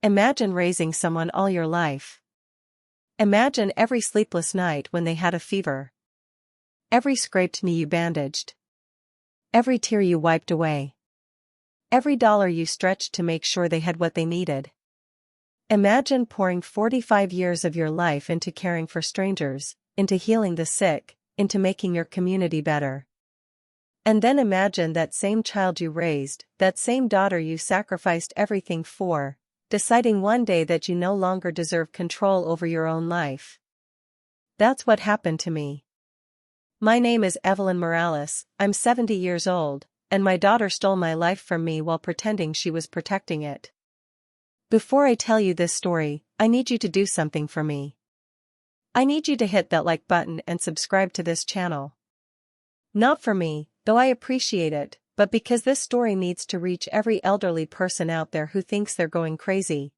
Imagine raising someone all your life. Imagine every sleepless night when they had a fever. Every scraped knee you bandaged. Every tear you wiped away. Every dollar you stretched to make sure they had what they needed. Imagine pouring 45 years of your life into caring for strangers, into healing the sick, into making your community better. And then imagine that same child you raised, that same daughter you sacrificed everything for, deciding one day that you no longer deserve control over your own life. That's what happened to me. My name is Evelyn Morales, I'm 70 years old, and my daughter stole my life from me while pretending she was protecting it. Before I tell you this story, I need you to do something for me. I need you to hit that like button and subscribe to this channel. Not for me, though I appreciate it, but because this story needs to reach every elderly person out there who thinks they're going crazy.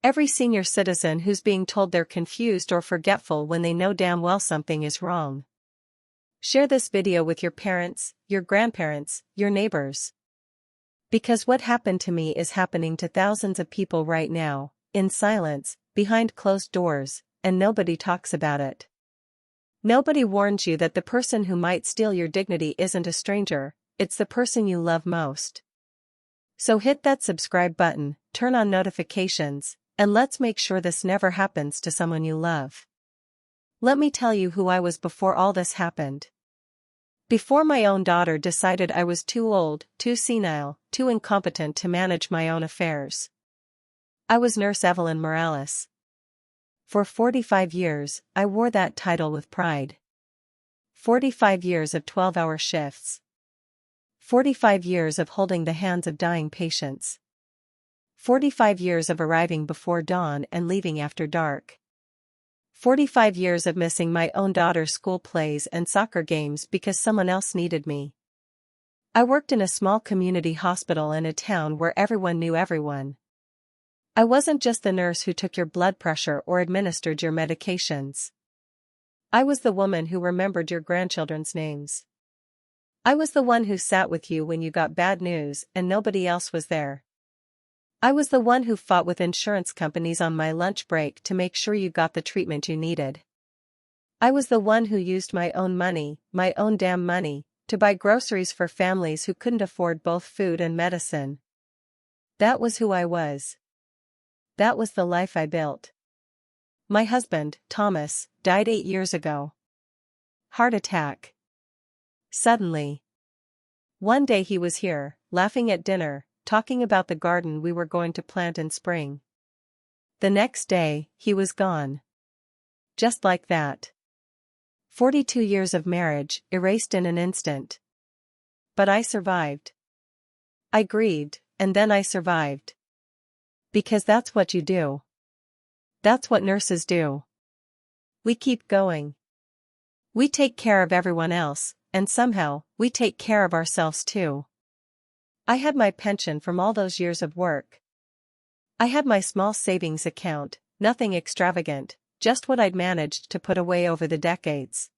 Every senior citizen who's being told they're confused or forgetful when they know damn well something is wrong. Share this video with your parents, your grandparents, your neighbors. Because what happened to me is happening to thousands of people right now, in silence, behind closed doors, and nobody talks about it. Nobody warns you that the person who might steal your dignity isn't a stranger, it's the person you love most. So hit that subscribe button, turn on notifications, and let's make sure this never happens to someone you love. Let me tell you who I was before all this happened. Before my own daughter decided I was too old, too senile, too incompetent to manage my own affairs. I was Nurse Evelyn Morales. For 45 years, I wore that title with pride. 45 years of 12-hour shifts. 45 years of holding the hands of dying patients. 45 years of arriving before dawn and leaving after dark. 45 years of missing my own daughter's school plays and soccer games because someone else needed me. I worked in a small community hospital in a town where everyone knew everyone. I wasn't just the nurse who took your blood pressure or administered your medications. I was the woman who remembered your grandchildren's names. I was the one who sat with you when you got bad news and nobody else was there. I was the one who fought with insurance companies on my lunch break to make sure you got the treatment you needed. I was the one who used my own money, my own damn money, to buy groceries for families who couldn't afford both food and medicine. That was who I was. That was the life I built. My husband, Thomas, died 8 years ago. Heart attack. Suddenly. One day he was here, laughing at dinner, talking about the garden we were going to plant in spring. The next day, he was gone. Just like that. 42 years of marriage, erased in an instant. But I survived. I grieved, and then I survived. Because that's what you do. That's what nurses do. We keep going. We take care of everyone else, and somehow, we take care of ourselves too. I had my pension from all those years of work. I had my small savings account, nothing extravagant, just what I'd managed to put away over the decades.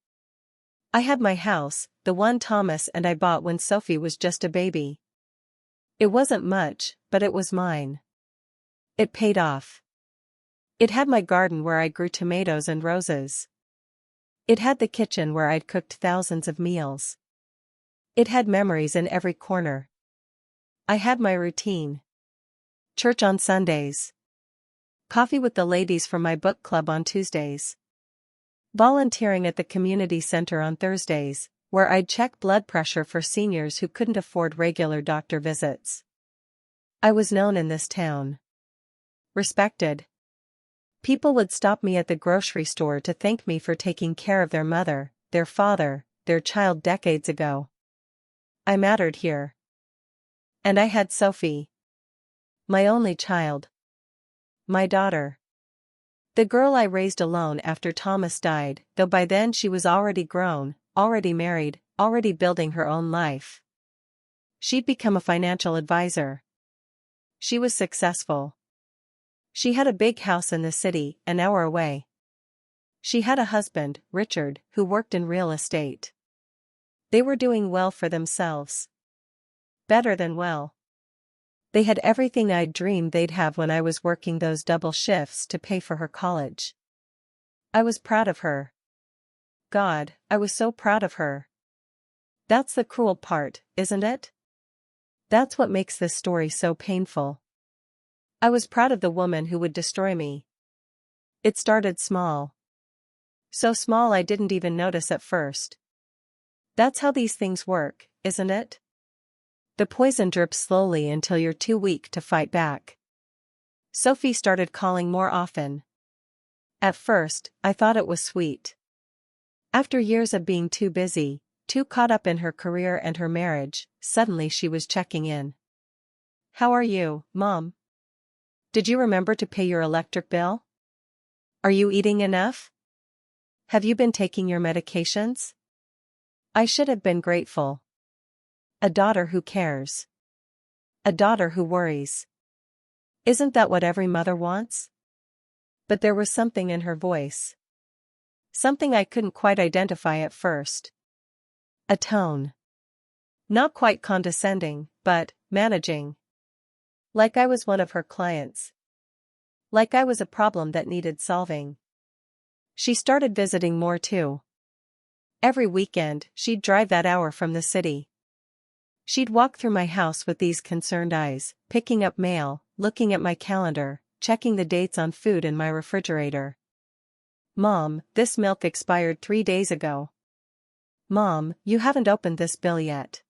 I had my house, the one Thomas and I bought when Sophie was just a baby. It wasn't much, but it was mine. It paid off. It had my garden where I grew tomatoes and roses. It had the kitchen where I'd cooked thousands of meals. It had memories in every corner. I had my routine. Church on Sundays. Coffee with the ladies from my book club on Tuesdays. Volunteering at the community center on Thursdays, where I'd check blood pressure for seniors who couldn't afford regular doctor visits. I was known in this town. Respected. People would stop me at the grocery store to thank me for taking care of their mother, their father, their child decades ago. I mattered here. And I had Sophie. My only child. My daughter. The girl I raised alone after Thomas died, though by then she was already grown, already married, already building her own life. She'd become a financial advisor. She was successful. She had a big house in the city, an hour away. She had a husband, Richard, who worked in real estate. They were doing well for themselves. Better than well. They had everything I'd dreamed they'd have when I was working those double shifts to pay for her college. I was proud of her. God, I was so proud of her. That's the cruel part, isn't it? That's what makes this story so painful. I was proud of the woman who would destroy me. It started small. So small I didn't even notice at first. That's how these things work, isn't it? The poison drips slowly until you're too weak to fight back. Sophie started calling more often. At first, I thought it was sweet. After years of being too busy, too caught up in her career and her marriage, suddenly she was checking in. "How are you, Mom? Did you remember to pay your electric bill? Are you eating enough? Have you been taking your medications?" I should have been grateful. A daughter who cares. A daughter who worries. Isn't that what every mother wants? But there was something in her voice. Something I couldn't quite identify at first. A tone. Not quite condescending, but managing. Like I was one of her clients. Like I was a problem that needed solving. She started visiting more too. Every weekend, she'd drive that hour from the city. She'd walk through my house with these concerned eyes, picking up mail, looking at my calendar, checking the dates on food in my refrigerator. "Mom, this milk expired 3 days ago." "Mom, you haven't opened this bill yet."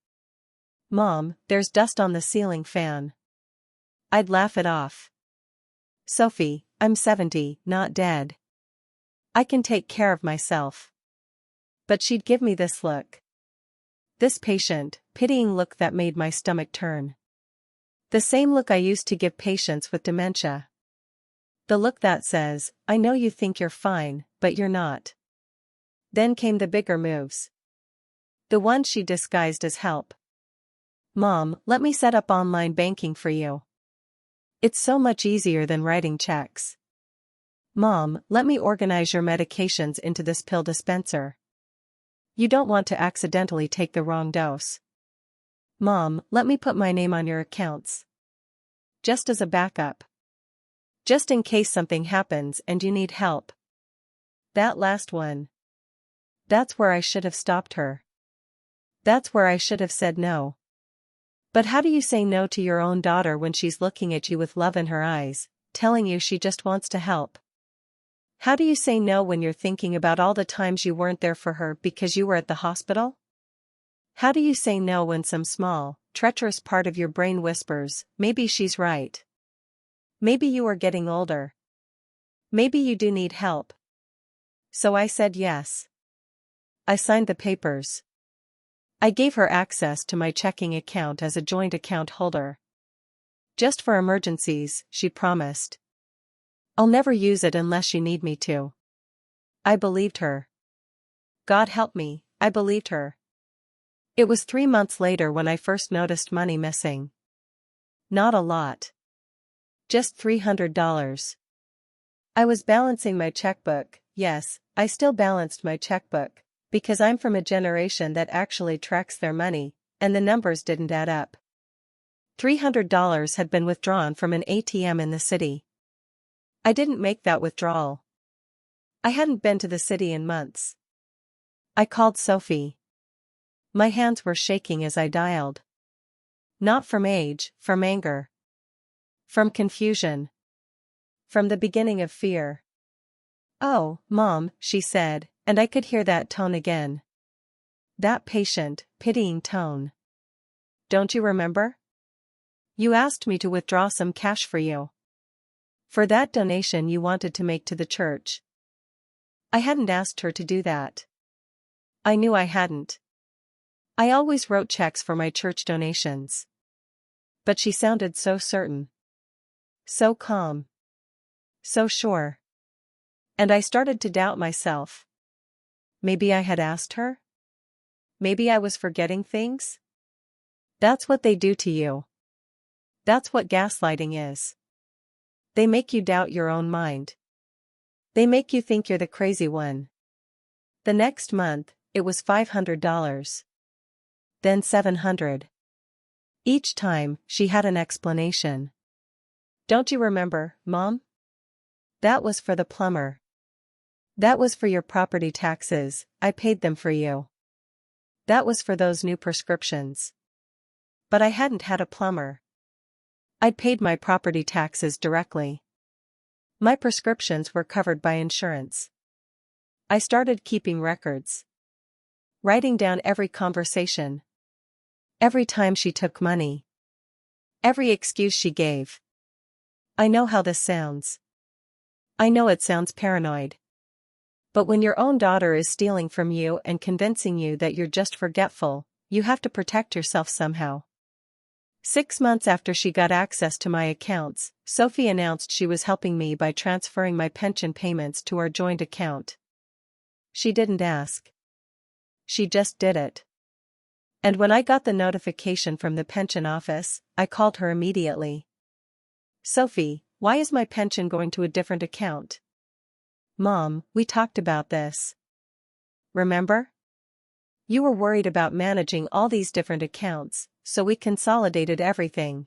"Mom, there's dust on the ceiling fan." I'd laugh it off. "Sophie, I'm 70, not dead. I can take care of myself." But she'd give me this look. This patient, pitying look that made my stomach turn. The same look I used to give patients with dementia. The look that says, "I know you think you're fine, but you're not." Then came the bigger moves. The ones she disguised as help. "Mom, let me set up online banking for you. It's so much easier than writing checks." "Mom, let me organize your medications into this pill dispenser. You don't want to accidentally take the wrong dose." "Mom, let me put my name on your accounts. Just as a backup. Just in case something happens and you need help." That last one. That's where I should have stopped her. That's where I should have said no. But how do you say no to your own daughter when she's looking at you with love in her eyes, telling you she just wants to help? How do you say no when you're thinking about all the times you weren't there for her because you were at the hospital? How do you say no when some small, treacherous part of your brain whispers, "Maybe she's right. Maybe you are getting older. Maybe you do need help." So I said yes. I signed the papers. I gave her access to my checking account as a joint account holder. "Just for emergencies," she promised. "I'll never use it unless you need me to." I believed her. God help me, I believed her. It was 3 months later when I first noticed money missing. Not a lot. Just $300. I was balancing my checkbook. Yes, I still balanced my checkbook, because I'm from a generation that actually tracks their money, and the numbers didn't add up. $300 had been withdrawn from an ATM in the city. I didn't make that withdrawal. I hadn't been to the city in months. I called Sophie. My hands were shaking as I dialed. Not from age, from anger. From confusion. From the beginning of fear. "Oh, Mom," she said, and I could hear that tone again. That patient, pitying tone. "Don't you remember? You asked me to withdraw some cash for you. For that donation you wanted to make to the church." I hadn't asked her to do that. I knew I hadn't. I always wrote checks for my church donations. But she sounded so certain. So calm. So sure. And I started to doubt myself. Maybe I had asked her? Maybe I was forgetting things? That's what they do to you. That's what gaslighting is. They make you doubt your own mind. They make you think you're the crazy one. The next month, it was $500. Then $700. Each time, she had an explanation. Don't you remember, Mom? That was for the plumber. That was for your property taxes, I paid them for you. That was for those new prescriptions. But I hadn't had a plumber. I'd paid my property taxes directly. My prescriptions were covered by insurance. I started keeping records. Writing down every conversation. Every time she took money. Every excuse she gave. I know how this sounds. I know it sounds paranoid. But when your own daughter is stealing from you and convincing you that you're just forgetful, you have to protect yourself somehow. 6 months after she got access to my accounts, Sophie announced she was helping me by transferring my pension payments to our joint account. She didn't ask. She just did it. And when I got the notification from the pension office, I called her immediately. Sophie, why is my pension going to a different account? Mom, we talked about this. Remember? You were worried about managing all these different accounts, so we consolidated everything.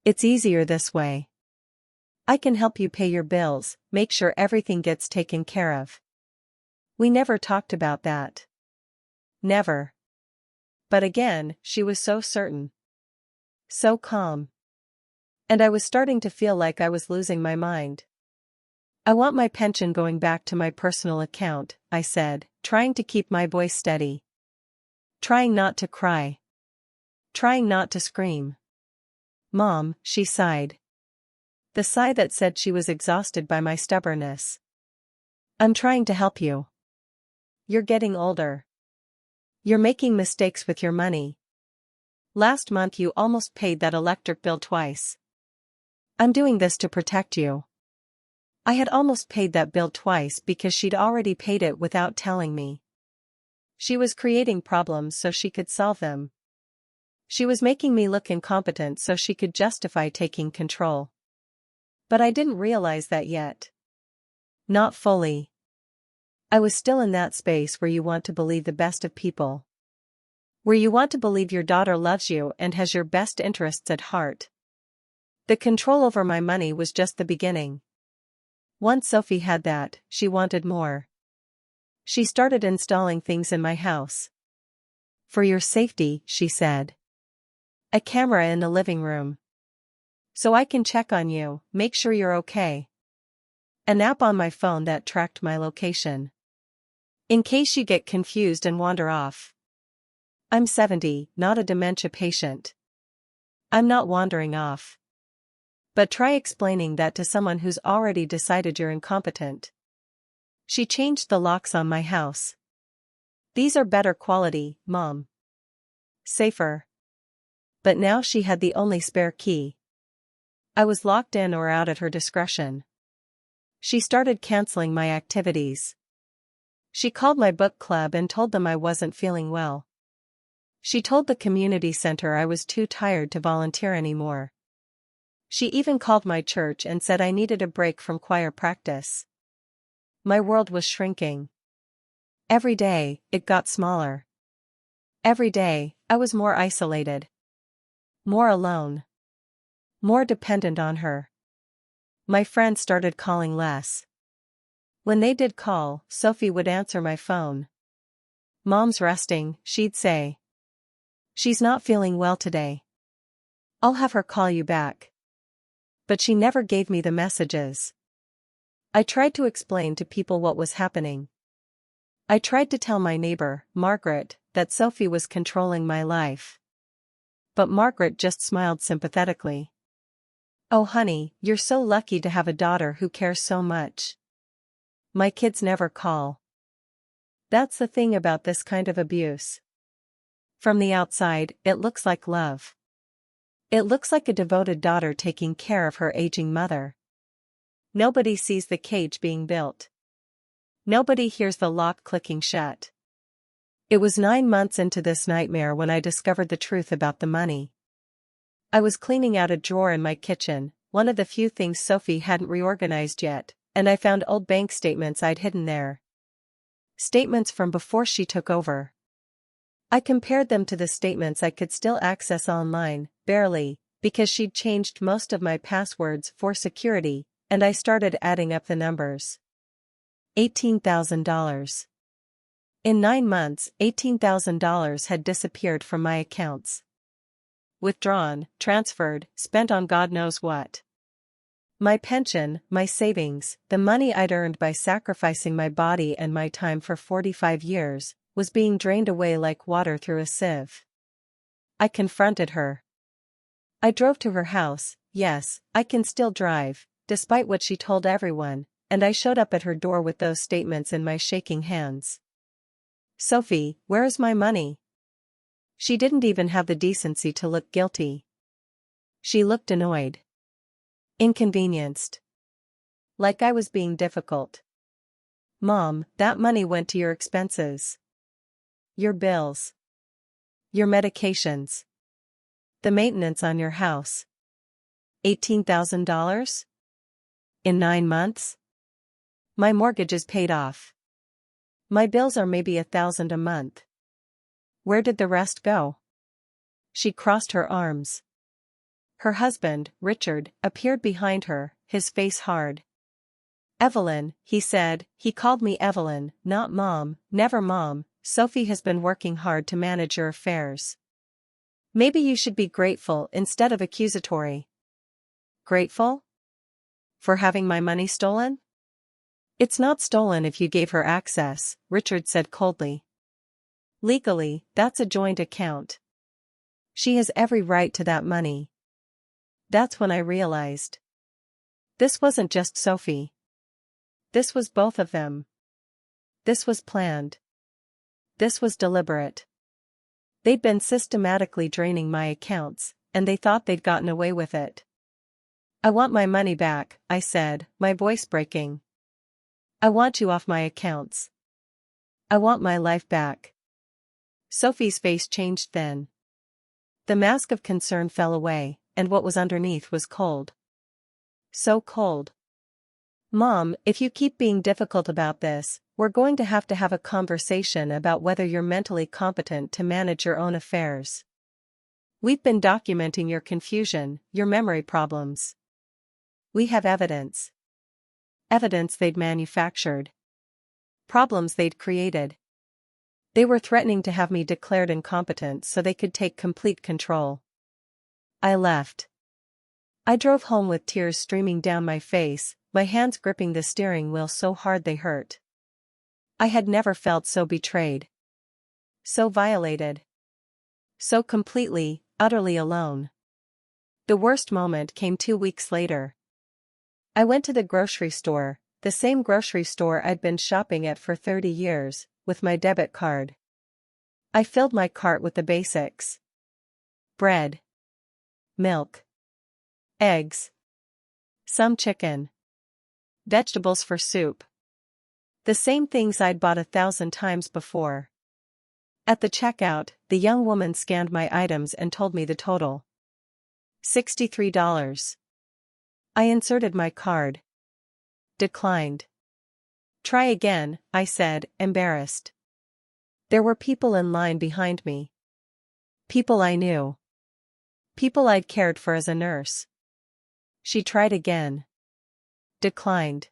It's easier this way. I can help you pay your bills, make sure everything gets taken care of. We never talked about that. Never. But again, she was so certain. So calm. And I was starting to feel like I was losing my mind. I want my pension going back to my personal account, I said, trying to keep my voice steady. Trying not to cry. Trying not to scream. Mom, she sighed. The sigh that said she was exhausted by my stubbornness. I'm trying to help you. You're getting older. You're making mistakes with your money. Last month you almost paid that electric bill twice. I'm doing this to protect you. I had almost paid that bill twice because she'd already paid it without telling me. She was creating problems so she could solve them. She was making me look incompetent so she could justify taking control. But I didn't realize that yet. Not fully. I was still in that space where you want to believe the best of people. Where you want to believe your daughter loves you and has your best interests at heart. The control over my money was just the beginning. Once Sophie had that, she wanted more. She started installing things in my house. For your safety, she said. A camera in the living room. So I can check on you, make sure you're okay. An app on my phone that tracked my location. In case you get confused and wander off. I'm 70, not a dementia patient. I'm not wandering off. But try explaining that to someone who's already decided you're incompetent. She changed the locks on my house. These are better quality, Mom. Safer. But now she had the only spare key. I was locked in or out at her discretion. She started canceling my activities. She called my book club and told them I wasn't feeling well. She told the community center I was too tired to volunteer anymore. She even called my church and said I needed a break from choir practice. My world was shrinking. Every day, it got smaller. Every day, I was more isolated. More alone. More dependent on her. My friends started calling less. When they did call, Sophie would answer my phone. Mom's resting, she'd say. She's not feeling well today. I'll have her call you back. But she never gave me the messages. I tried to explain to people what was happening. I tried to tell my neighbor, Margaret, that Sophie was controlling my life. But Margaret just smiled sympathetically. Oh honey, you're so lucky to have a daughter who cares so much. My kids never call. That's the thing about this kind of abuse. From the outside, it looks like love. It looks like a devoted daughter taking care of her aging mother. Nobody sees the cage being built. Nobody hears the lock clicking shut. It was 9 months into this nightmare when I discovered the truth about the money. I was cleaning out a drawer in my kitchen, one of the few things Sophie hadn't reorganized yet, and I found old bank statements I'd hidden there. Statements from before she took over. I compared them to the statements I could still access online, barely, because she'd changed most of my passwords for security, and I started adding up the numbers. $18,000. In 9 months, $18,000 had disappeared from my accounts. Withdrawn, transferred, spent on God knows what. My pension, my savings, the money I'd earned by sacrificing my body and my time for 45 years, was being drained away like water through a sieve. I confronted her. I drove to her house. Yes, I can still drive, despite what she told everyone, and I showed up at her door with those statements in my shaking hands. Sophie, where is my money? She didn't even have the decency to look guilty. She looked annoyed. Inconvenienced. Like I was being difficult. Mom, that money went to your expenses. Your bills. Your medications. The maintenance on your house. $18,000? In 9 months? My mortgage is paid off. My bills are maybe $1,000 a month. Where did the rest go? She crossed her arms. Her husband, Richard, appeared behind her, his face hard. Evelyn, he said. He called me Evelyn, not Mom, never Mom. Sophie has been working hard to manage your affairs. Maybe you should be grateful instead of accusatory. Grateful? For having my money stolen? It's not stolen if you gave her access, Richard said coldly. Legally, that's a joint account. She has every right to that money. That's when I realized. This wasn't just Sophie. This was both of them. This was planned. This was deliberate. They'd been systematically draining my accounts, and they thought they'd gotten away with it. I want my money back, I said, my voice breaking. I want you off my accounts. I want my life back. Sophie's face changed then. The mask of concern fell away, and what was underneath was cold. So cold. Mom, if you keep being difficult about this, we're going to have a conversation about whether you're mentally competent to manage your own affairs. We've been documenting your confusion, your memory problems. We have evidence. Evidence they'd manufactured. Problems they'd created. They were threatening to have me declared incompetent so they could take complete control. I left. I drove home with tears streaming down my face, my hands gripping the steering wheel so hard they hurt. I had never felt so betrayed. So violated. So completely, utterly alone. The worst moment came 2 weeks later. I went to the grocery store, the same grocery store I'd been shopping at for 30 years, with my debit card. I filled my cart with the basics. Bread. Milk. Eggs. Some chicken. Vegetables for soup. The same things I'd bought 1,000 times before. At the checkout, the young woman scanned my items and told me the total. $63. I inserted my card. Declined. Try again, I said, embarrassed. There were people in line behind me. People I knew. People I'd cared for as a nurse. She tried again. Declined.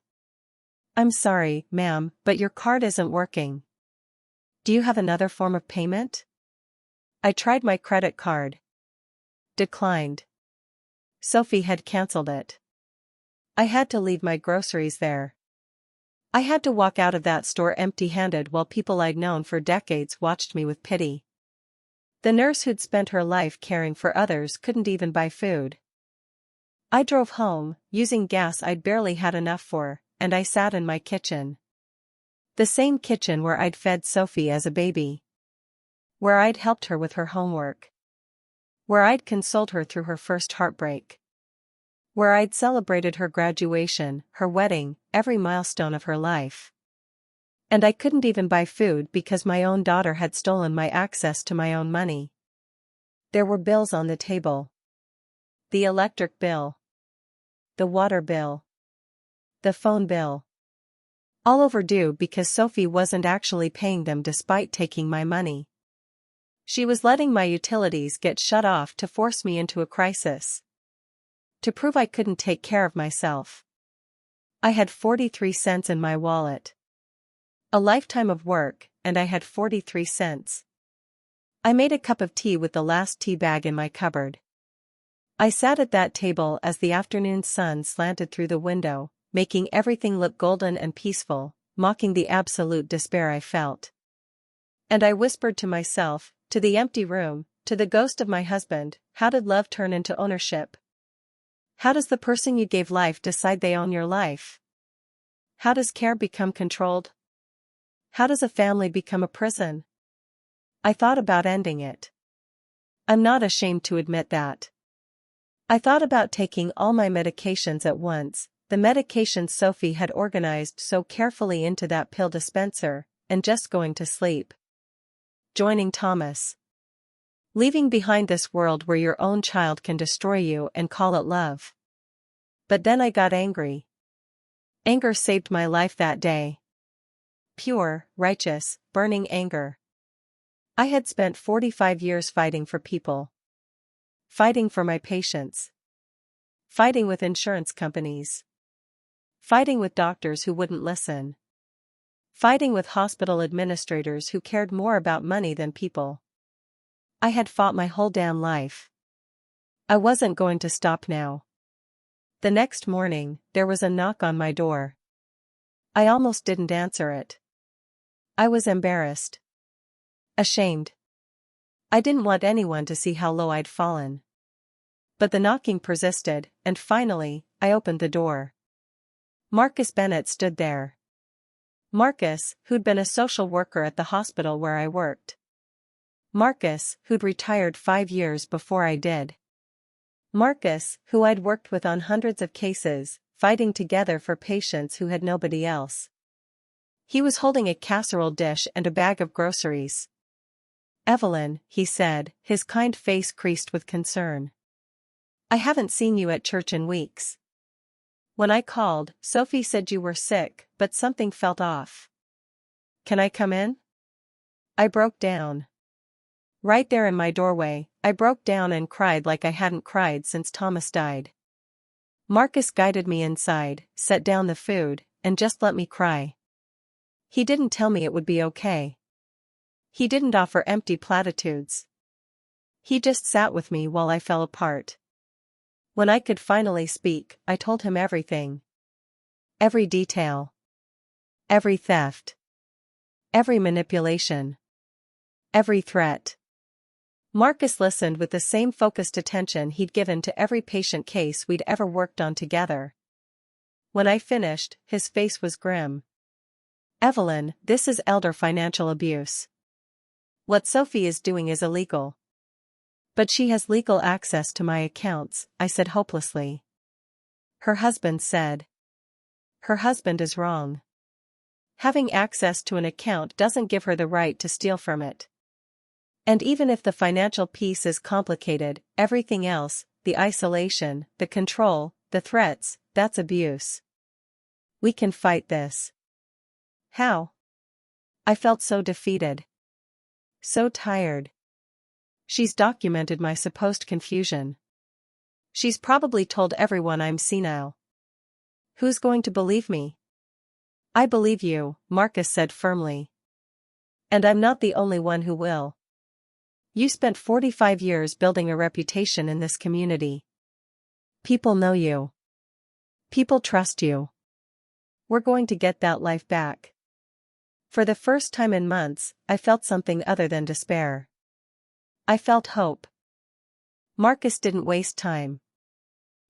I'm sorry, ma'am, but your card isn't working. Do you have another form of payment? I tried my credit card. Declined. Sophie had cancelled it. I had to leave my groceries there. I had to walk out of that store empty-handed while people I'd known for decades watched me with pity. The nurse who'd spent her life caring for others couldn't even buy food. I drove home, using gas I'd barely had enough for, and I sat in my kitchen. The same kitchen where I'd fed Sophie as a baby. Where I'd helped her with her homework. Where I'd consoled her through her first heartbreak. Where I'd celebrated her graduation, her wedding, every milestone of her life. And I couldn't even buy food because my own daughter had stolen my access to my own money. There were bills on the table. The electric bill. The water bill. The phone bill. All overdue because Sophie wasn't actually paying them despite taking my money. She was letting my utilities get shut off to force me into a crisis. To prove I couldn't take care of myself. I had 43 cents in my wallet. A lifetime of work, and I had 43 cents. I made a cup of tea with the last tea bag in my cupboard. I sat at that table as the afternoon sun slanted through the window, making everything look golden and peaceful, mocking the absolute despair I felt. And I whispered to myself, to the empty room, to the ghost of my husband, how did love turn into ownership? How does the person you gave life decide they own your life? How does care become controlled? How does a family become a prison? I thought about ending it. I'm not ashamed to admit that. I thought about taking all my medications at once, the medications Sophie had organized so carefully into that pill dispenser, and just going to sleep. Joining Thomas. Leaving behind this world where your own child can destroy you and call it love. But then I got angry. Anger saved my life that day. Pure, righteous, burning anger. I had spent 45 years fighting for people. Fighting for my patients. Fighting with insurance companies. Fighting with doctors who wouldn't listen. Fighting with hospital administrators who cared more about money than people. I had fought my whole damn life. I wasn't going to stop now. The next morning, there was a knock on my door. I almost didn't answer it. I was embarrassed. Ashamed. I didn't want anyone to see how low I'd fallen. But the knocking persisted, and finally, I opened the door. Marcus Bennett stood there. Marcus, who'd been a social worker at the hospital where I worked. Marcus, who'd retired 5 years before I did. Marcus, who I'd worked with on hundreds of cases, fighting together for patients who had nobody else. He was holding a casserole dish and a bag of groceries. "Evelyn," he said, his kind face creased with concern. "I haven't seen you at church in weeks. When I called, Sophie said you were sick, but something felt off. Can I come in?" I broke down. Right there in my doorway, I broke down and cried like I hadn't cried since Thomas died. Marcus guided me inside, set down the food, and just let me cry. He didn't tell me it would be okay. He didn't offer empty platitudes. He just sat with me while I fell apart. When I could finally speak, I told him everything. Every detail. Every theft. Every manipulation. Every threat. Marcus listened with the same focused attention he'd given to every patient case we'd ever worked on together. When I finished, his face was grim. "Evelyn, this is elder financial abuse. What Sophie is doing is illegal." "But she has legal access to my accounts," I said hopelessly. Her husband said. "Her husband is wrong. Having access to an account doesn't give her the right to steal from it. And even if the financial piece is complicated, everything else, the isolation, the control, the threats, that's abuse. We can fight this." "How?" I felt so defeated. So tired. "She's documented my supposed confusion. She's probably told everyone I'm senile. Who's going to believe me?" "I believe you," Marcus said firmly. "And I'm not the only one who will. You spent 45 years building a reputation in this community. People know you. People trust you. We're going to get that life back." For the first time in months, I felt something other than despair. I felt hope. Marcus didn't waste time.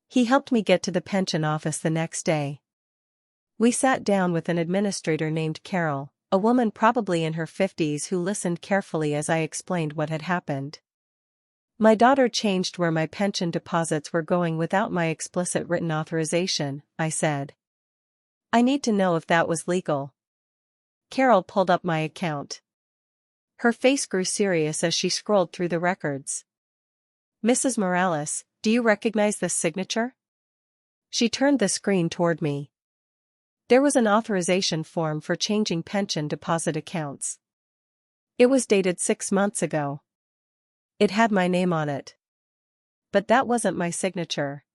He helped me get to the pension office the next day. We sat down with an administrator named Carol, a woman probably in her 50s who listened carefully as I explained what had happened. "My daughter changed where my pension deposits were going without my explicit written authorization," I said. "I need to know if that was legal." Carol pulled up my account. Her face grew serious as she scrolled through the records. "Mrs. Morales, do you recognize this signature?" She turned the screen toward me. There was an authorization form for changing pension deposit accounts. It was dated 6 months ago. It had my name on it. But that wasn't my signature.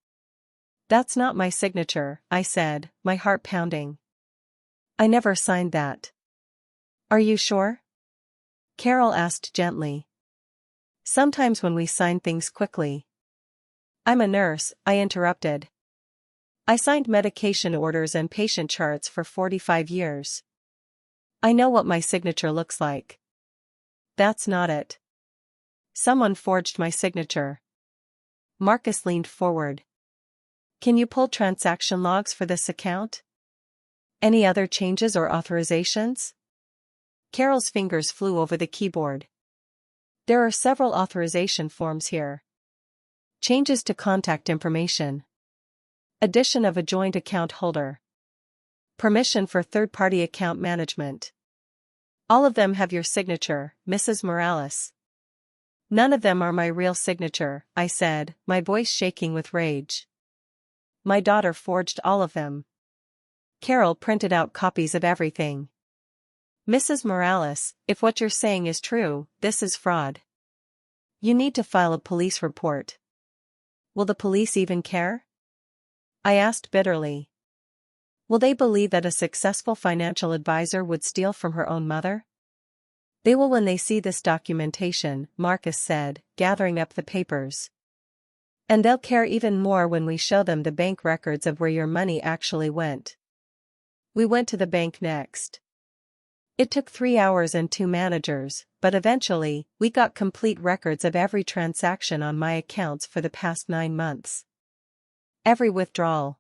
That's not my signature, I said, my heart pounding. I never signed that. Are you sure? Carol asked gently. Sometimes when we sign things quickly. I'm a nurse, I interrupted. I signed medication orders and patient charts for 45 years. I know what my signature looks like. That's not it. Someone forged my signature. Marcus leaned forward. Can you pull transaction logs for this account? Any other changes or authorizations? Carol's fingers flew over the keyboard. There are several authorization forms here. Changes to contact information. Addition of a joint account holder. Permission for third-party account management. All of them have your signature, Mrs. Morales. None of them are my real signature, I said, my voice shaking with rage. My daughter forged all of them. Carol printed out copies of everything. Mrs. Morales, if what you're saying is true, this is fraud. You need to file a police report. Will the police even care? I asked bitterly. Will they believe that a successful financial advisor would steal from her own mother? They will when they see this documentation, Marcus said, gathering up the papers. And they'll care even more when we show them the bank records of where your money actually went. We went to the bank next. It took 3 hours and 2 managers, but eventually, we got complete records of every transaction on my accounts for the past 9 months. Every withdrawal.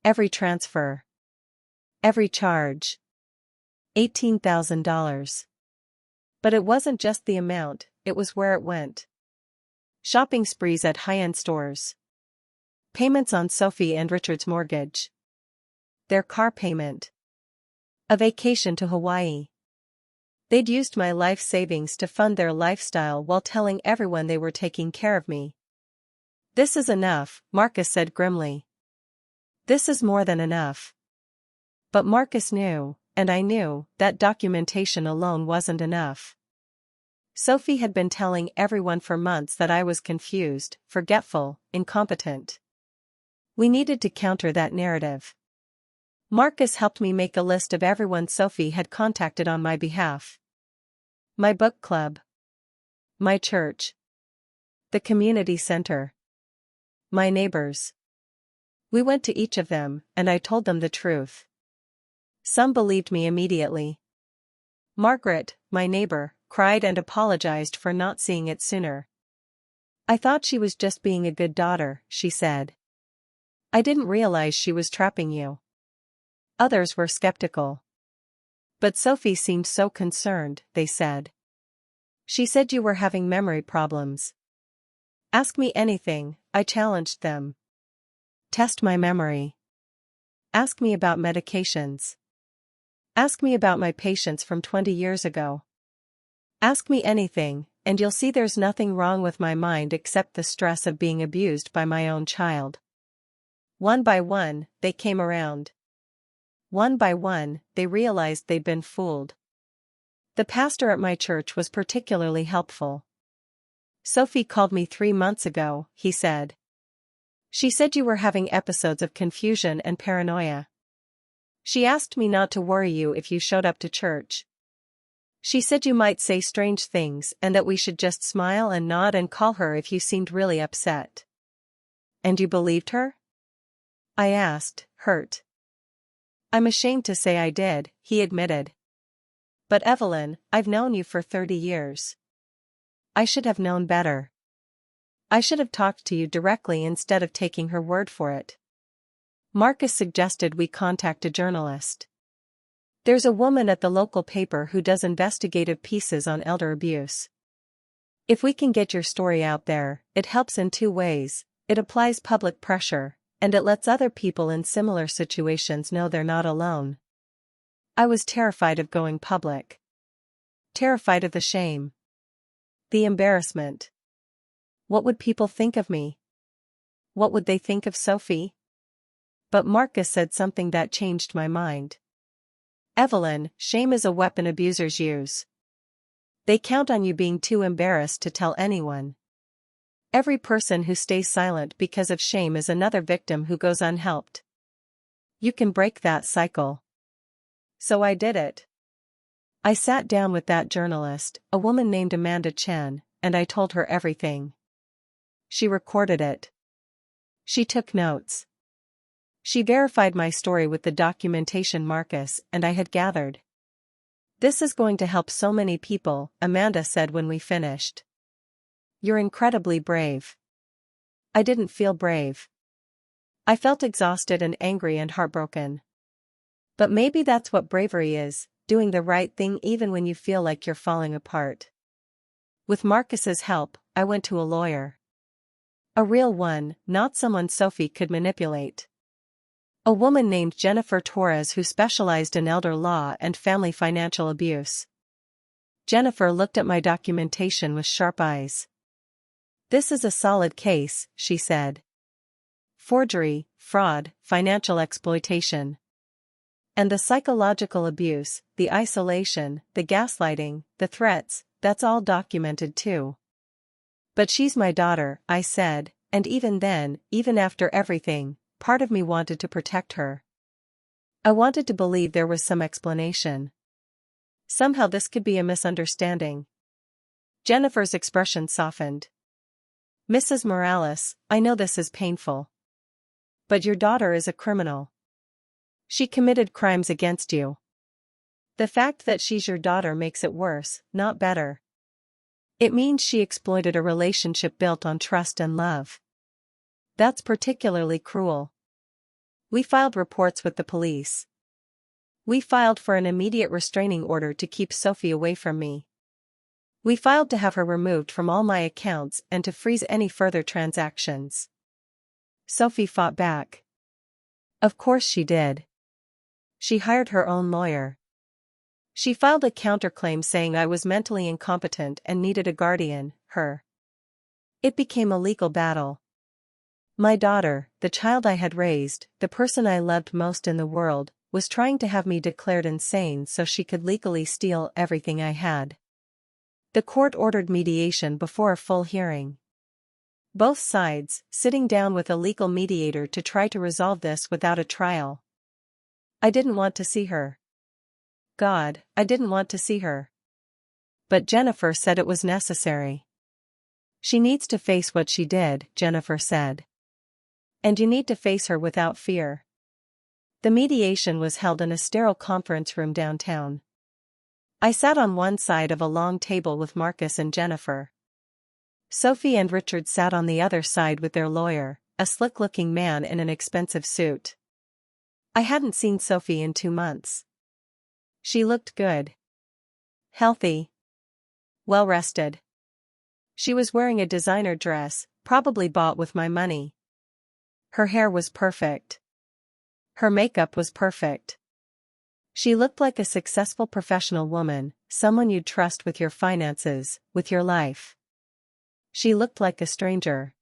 Every transfer. Every charge. $18,000. But it wasn't just the amount, it was where it went. Shopping sprees at high-end stores. Payments on Sophie and Richard's mortgage. Their car payment. A vacation to Hawaii. They'd used my life savings to fund their lifestyle while telling everyone they were taking care of me. This is enough, Marcus said grimly. This is more than enough. But Marcus knew, and I knew, that documentation alone wasn't enough. Sophie had been telling everyone for months that I was confused, forgetful, incompetent. We needed to counter that narrative. Marcus helped me make a list of everyone Sophie had contacted on my behalf. My book club. My church. The community center. My neighbors. We went to each of them, and I told them the truth. Some believed me immediately. Margaret, my neighbor, cried and apologized for not seeing it sooner. I thought she was just being a good daughter, she said. I didn't realize she was trapping you. Others were skeptical. But Sophie seemed so concerned, they said. She said you were having memory problems. Ask me anything, I challenged them. Test my memory. Ask me about medications. Ask me about my patients from 20 years ago. Ask me anything, and you'll see there's nothing wrong with my mind except the stress of being abused by my own child. One by one, they came around. One by one, they realized they'd been fooled. The pastor at my church was particularly helpful. Sophie called me 3 months ago, he said. She said you were having episodes of confusion and paranoia. She asked me not to worry you if you showed up to church. She said you might say strange things and that we should just smile and nod and call her if you seemed really upset. And you believed her? I asked, hurt. I'm ashamed to say I did, he admitted. But Evelyn, I've known you for 30 years. I should have known better. I should have talked to you directly instead of taking her word for it. Marcus suggested we contact a journalist. There's a woman at the local paper who does investigative pieces on elder abuse. If we can get your story out there, it helps in 2 ways. It applies public pressure, and it lets other people in similar situations know they're not alone. I was terrified of going public. Terrified of the shame. The embarrassment. What would people think of me? What would they think of Sophie? But Marcus said something that changed my mind. Evelyn, shame is a weapon abusers use. They count on you being too embarrassed to tell anyone. Every person who stays silent because of shame is another victim who goes unhelped. You can break that cycle. So I did it. I sat down with that journalist, a woman named Amanda Chen, and I told her everything. She recorded it. She took notes. She verified my story with the documentation Marcus and I had gathered. This is going to help so many people, Amanda said when we finished. You're incredibly brave. I didn't feel brave. I felt exhausted and angry and heartbroken. But maybe that's what bravery is, doing the right thing even when you feel like you're falling apart. With Marcus's help, I went to a lawyer. A real one, not someone Sophie could manipulate. A woman named Jennifer Torres who specialized in elder law and family financial abuse. Jennifer looked at my documentation with sharp eyes. This is a solid case, she said. Forgery, fraud, financial exploitation. And the psychological abuse, the isolation, the gaslighting, the threats, that's all documented too. But she's my daughter, I said, and even then, even after everything, part of me wanted to protect her. I wanted to believe there was some explanation. Somehow this could be a misunderstanding. Jennifer's expression softened. Mrs. Morales, I know this is painful. But your daughter is a criminal. She committed crimes against you. The fact that she's your daughter makes it worse, not better. It means she exploited a relationship built on trust and love. That's particularly cruel. We filed reports with the police. We filed for an immediate restraining order to keep Sophie away from me. We filed to have her removed from all my accounts and to freeze any further transactions. Sophie fought back. Of course she did. She hired her own lawyer. She filed a counterclaim saying I was mentally incompetent and needed a guardian, her. It became a legal battle. My daughter, the child I had raised, the person I loved most in the world, was trying to have me declared insane so she could legally steal everything I had. The court ordered mediation before a full hearing. Both sides, sitting down with a legal mediator to try to resolve this without a trial. I didn't want to see her. God, I didn't want to see her. But Jennifer said it was necessary. She needs to face what she did, Jennifer said. And you need to face her without fear. The mediation was held in a sterile conference room downtown. I sat on one side of a long table with Marcus and Jennifer. Sophie and Richard sat on the other side with their lawyer, a slick-looking man in an expensive suit. I hadn't seen Sophie in 2 months. She looked good. Healthy. Well-rested. She was wearing a designer dress, probably bought with my money. Her hair was perfect. Her makeup was perfect. She looked like a successful professional woman, someone you'd trust with your finances, with your life. She looked like a stranger.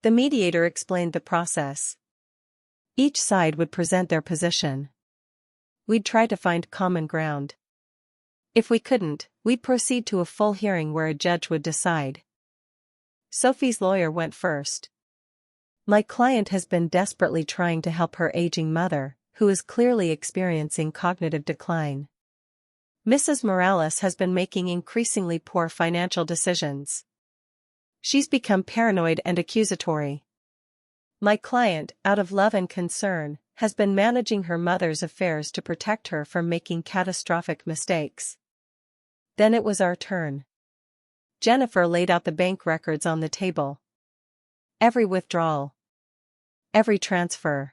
The mediator explained the process. Each side would present their position. We'd try to find common ground. If we couldn't, we'd proceed to a full hearing where a judge would decide. Sophie's lawyer went first. My client has been desperately trying to help her aging mother, who is clearly experiencing cognitive decline. Mrs. Morales has been making increasingly poor financial decisions. She's become paranoid and accusatory. My client, out of love and concern, has been managing her mother's affairs to protect her from making catastrophic mistakes. Then it was our turn. Jennifer laid out the bank records on the table. Every withdrawal. Every transfer.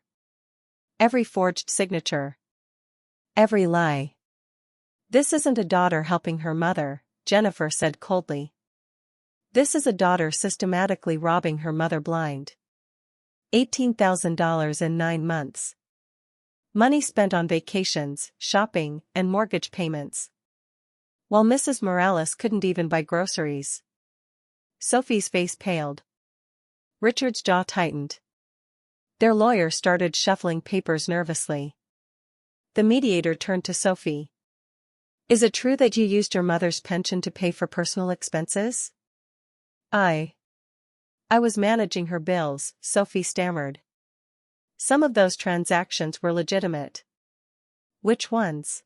Every forged signature. Every lie. This isn't a daughter helping her mother, Jennifer said coldly. This is a daughter systematically robbing her mother blind. $18,000 in 9 months. Money spent on vacations, shopping, and mortgage payments. While Mrs. Morales couldn't even buy groceries. Sophie's face paled. Richard's jaw tightened. Their lawyer started shuffling papers nervously. The mediator turned to Sophie. Is it true that you used your mother's pension to pay for personal expenses? I was managing her bills, Sophie stammered. Some of those transactions were legitimate. Which ones?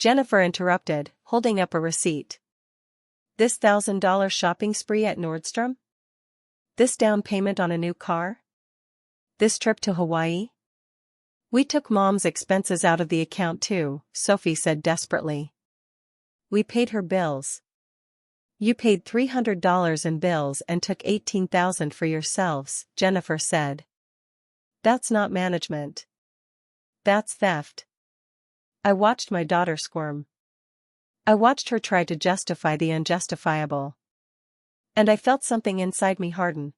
Jennifer interrupted, holding up a receipt. This $1,000 shopping spree at Nordstrom? This down payment on a new car? This trip to Hawaii? We took Mom's expenses out of the account too, Sophie said desperately. We paid her bills. You paid $300 in bills and took $18,000 for yourselves, Jennifer said. That's not management. That's theft. I watched my daughter squirm. I watched her try to justify the unjustifiable. And I felt something inside me harden.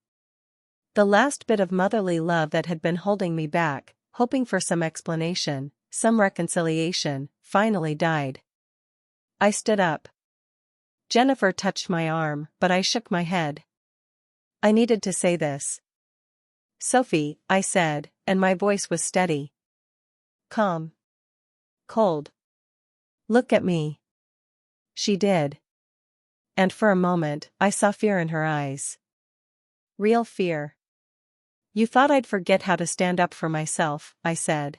The last bit of motherly love that had been holding me back, hoping for some explanation, some reconciliation, finally died. I stood up. Jennifer touched my arm, but I shook my head. I needed to say this. Sophie, I said, and my voice was steady. Calm. Cold. Look at me. She did. And for a moment, I saw fear in her eyes. Real fear. You thought I'd forget how to stand up for myself, I said.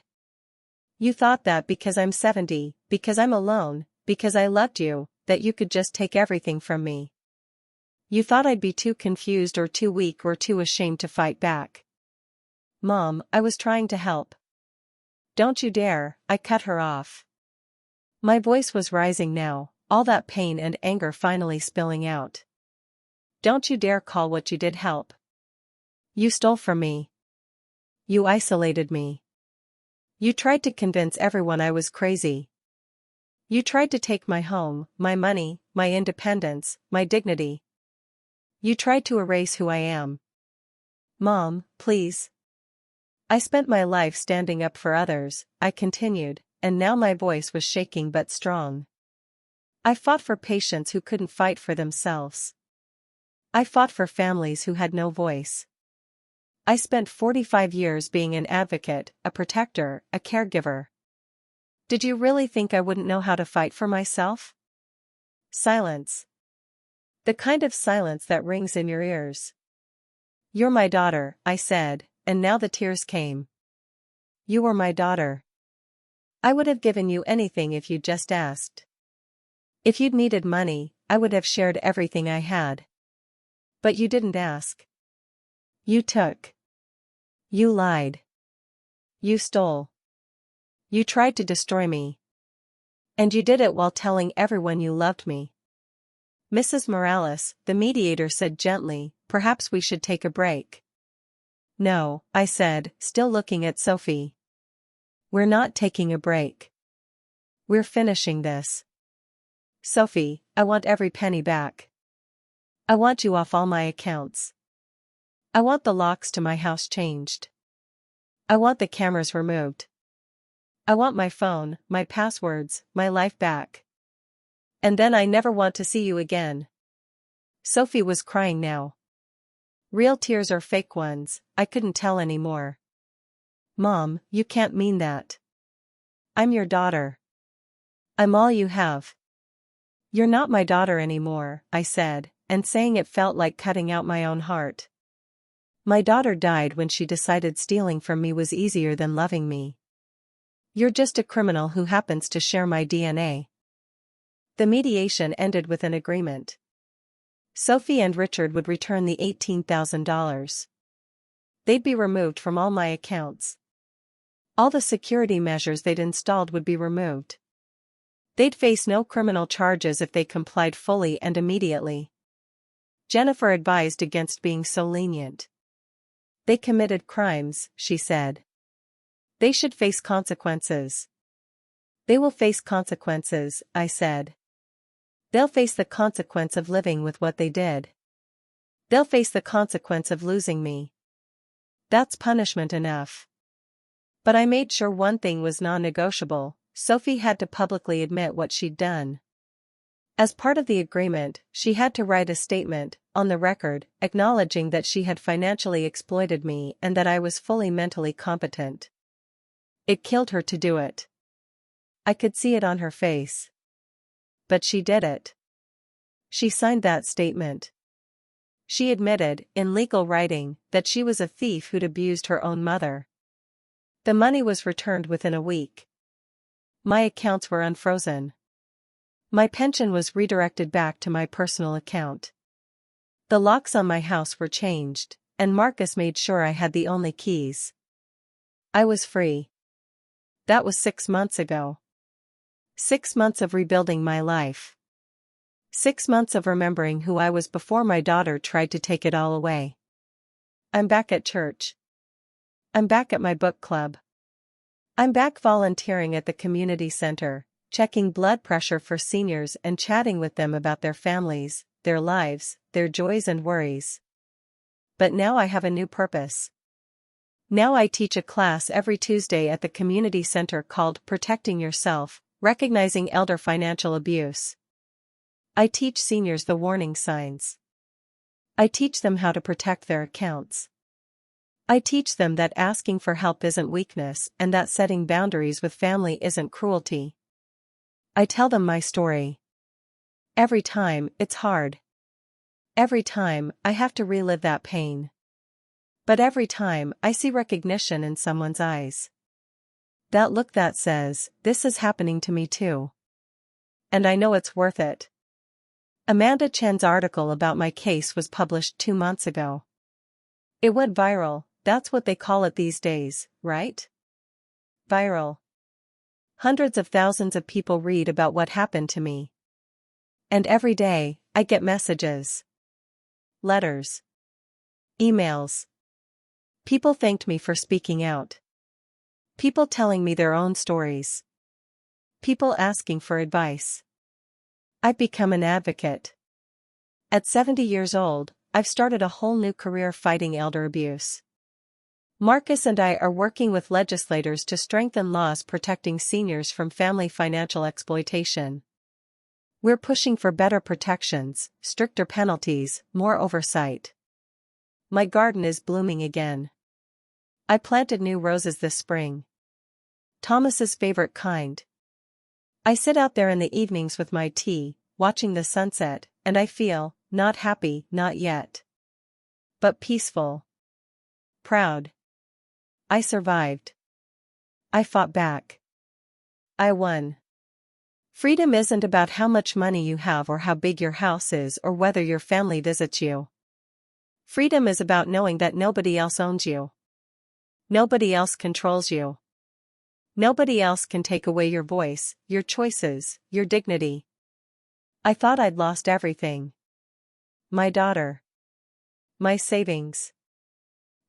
You thought that because I'm 70, because I'm alone, because I loved you, that you could just take everything from me. You thought I'd be too confused or too weak or too ashamed to fight back. Mom, I was trying to help. Don't you dare, I cut her off. My voice was rising now, all that pain and anger finally spilling out. Don't you dare call what you did help. You stole from me. You isolated me. You tried to convince everyone I was crazy. You tried to take my home, my money, my independence, my dignity. You tried to erase who I am. Mom, please. I spent my life standing up for others, I continued, and now my voice was shaking but strong. I fought for patients who couldn't fight for themselves. I fought for families who had no voice. I spent 45 years being an advocate, a protector, a caregiver. Did you really think I wouldn't know how to fight for myself? Silence. The kind of silence that rings in your ears. You're my daughter, I said, and now the tears came. You were my daughter. I would have given you anything if you'd just asked. If you'd needed money, I would have shared everything I had. But you didn't ask. You took. You lied. You stole. You tried to destroy me. And you did it while telling everyone you loved me. Mrs. Morales, the mediator said gently, perhaps we should take a break. No, I said, still looking at Sophie. We're not taking a break. We're finishing this. Sophie, I want every penny back. I want you off all my accounts. I want the locks to my house changed. I want the cameras removed. I want my phone, my passwords, my life back. And then I never want to see you again. Sophie was crying now. Real tears or fake ones, I couldn't tell anymore. Mom, you can't mean that. I'm your daughter. I'm all you have. You're not my daughter anymore, I said, and saying it felt like cutting out my own heart. My daughter died when she decided stealing from me was easier than loving me. You're just a criminal who happens to share my DNA. The mediation ended with an agreement. Sophie and Richard would return the $18,000. They'd be removed from all my accounts. All the security measures they'd installed would be removed. They'd face no criminal charges if they complied fully and immediately. Jennifer advised against being so lenient. They committed crimes, she said. They should face consequences. They will face consequences, I said. They'll face the consequence of living with what they did. They'll face the consequence of losing me. That's punishment enough. But I made sure one thing was non-negotiable: Sophie had to publicly admit what she'd done. As part of the agreement, she had to write a statement, on the record, acknowledging that she had financially exploited me and that I was fully mentally competent. It killed her to do it. I could see it on her face. But she did it. She signed that statement. She admitted, in legal writing, that she was a thief who'd abused her own mother. The money was returned within a week. My accounts were unfrozen. My pension was redirected back to my personal account. The locks on my house were changed, and Marcus made sure I had the only keys. I was free. That was 6 months ago. 6 months of rebuilding my life. 6 months of remembering who I was before my daughter tried to take it all away. I'm back at church. I'm back at my book club. I'm back volunteering at the community center, checking blood pressure for seniors and chatting with them about their families, their lives, their joys and worries. But now I have a new purpose. Now I teach a class every Tuesday at the community center called Protecting Yourself, Recognizing Elder Financial Abuse. I teach seniors the warning signs. I teach them how to protect their accounts. I teach them that asking for help isn't weakness and that setting boundaries with family isn't cruelty. I tell them my story. Every time, it's hard. Every time, I have to relive that pain. But every time, I see recognition in someone's eyes. That look that says, this is happening to me too. And I know it's worth it. Amanda Chen's article about my case was published 2 months ago. It went viral. That's what they call it these days, right? Viral. Hundreds of thousands of people read about what happened to me. And every day, I get messages. Letters. Emails. People thanked me for speaking out. People telling me their own stories. People asking for advice. I've become an advocate. At 70 years old, I've started a whole new career fighting elder abuse. Marcus and I are working with legislators to strengthen laws protecting seniors from family financial exploitation. We're pushing for better protections, stricter penalties, more oversight. My garden is blooming again. I planted new roses this spring. Thomas's favorite kind. I sit out there in the evenings with my tea, watching the sunset, and I feel, not happy, not yet. But peaceful. Proud. I survived. I fought back. I won. Freedom isn't about how much money you have or how big your house is or whether your family visits you. Freedom is about knowing that nobody else owns you. Nobody else controls you. Nobody else can take away your voice, your choices, your dignity. I thought I'd lost everything. My daughter. My savings.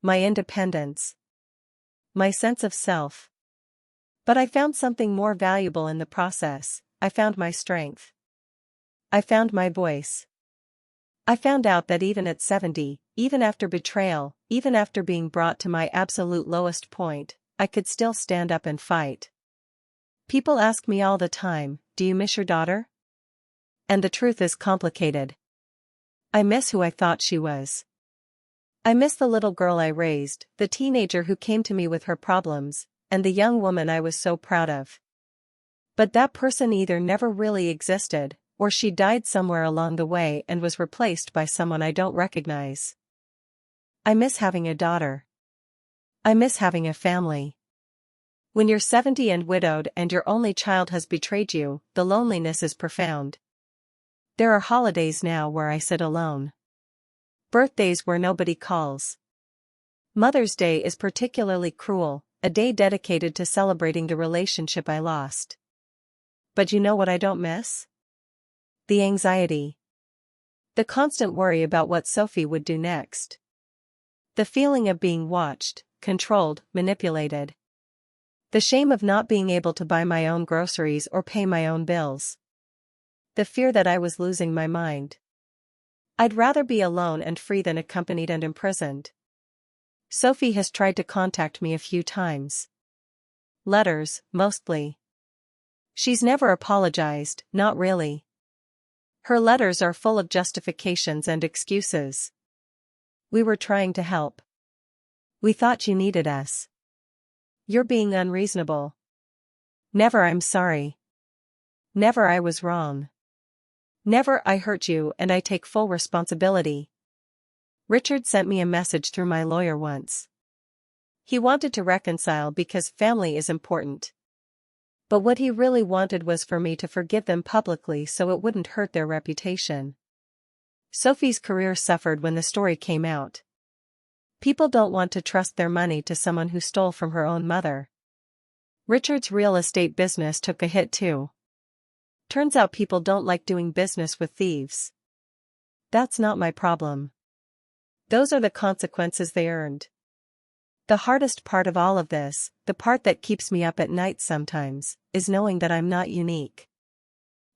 My independence. My sense of self. But I found something more valuable in the process. I found my strength. I found my voice. I found out that even at 70, even after betrayal, even after being brought to my absolute lowest point, I could still stand up and fight. People ask me all the time, do you miss your daughter? And the truth is complicated. I miss who I thought she was. I miss the little girl I raised, the teenager who came to me with her problems, and the young woman I was so proud of. But that person either never really existed, or she died somewhere along the way and was replaced by someone I don't recognize. I miss having a daughter. I miss having a family. When you're 70 and widowed and your only child has betrayed you, the loneliness is profound. There are holidays now where I sit alone. Birthdays where nobody calls. Mother's Day is particularly cruel, a day dedicated to celebrating the relationship I lost. But you know what I don't miss? The anxiety. The constant worry about what Sophie would do next. The feeling of being watched, controlled, manipulated. The shame of not being able to buy my own groceries or pay my own bills. The fear that I was losing my mind. I'd rather be alone and free than accompanied and imprisoned. Sophie has tried to contact me a few times. Letters, mostly. She's never apologized, not really. Her letters are full of justifications and excuses. We were trying to help. We thought you needed us. You're being unreasonable. Never I'm sorry. Never I was wrong. Never. I hurt you and I take full responsibility. Richard sent me a message through my lawyer once. He wanted to reconcile because family is important. But what he really wanted was for me to forgive them publicly so it wouldn't hurt their reputation. Sophie's career suffered when the story came out. People don't want to trust their money to someone who stole from her own mother. Richard's real estate business took a hit too. Turns out people don't like doing business with thieves. That's not my problem. Those are the consequences they earned. The hardest part of all of this, the part that keeps me up at night sometimes, is knowing that I'm not unique.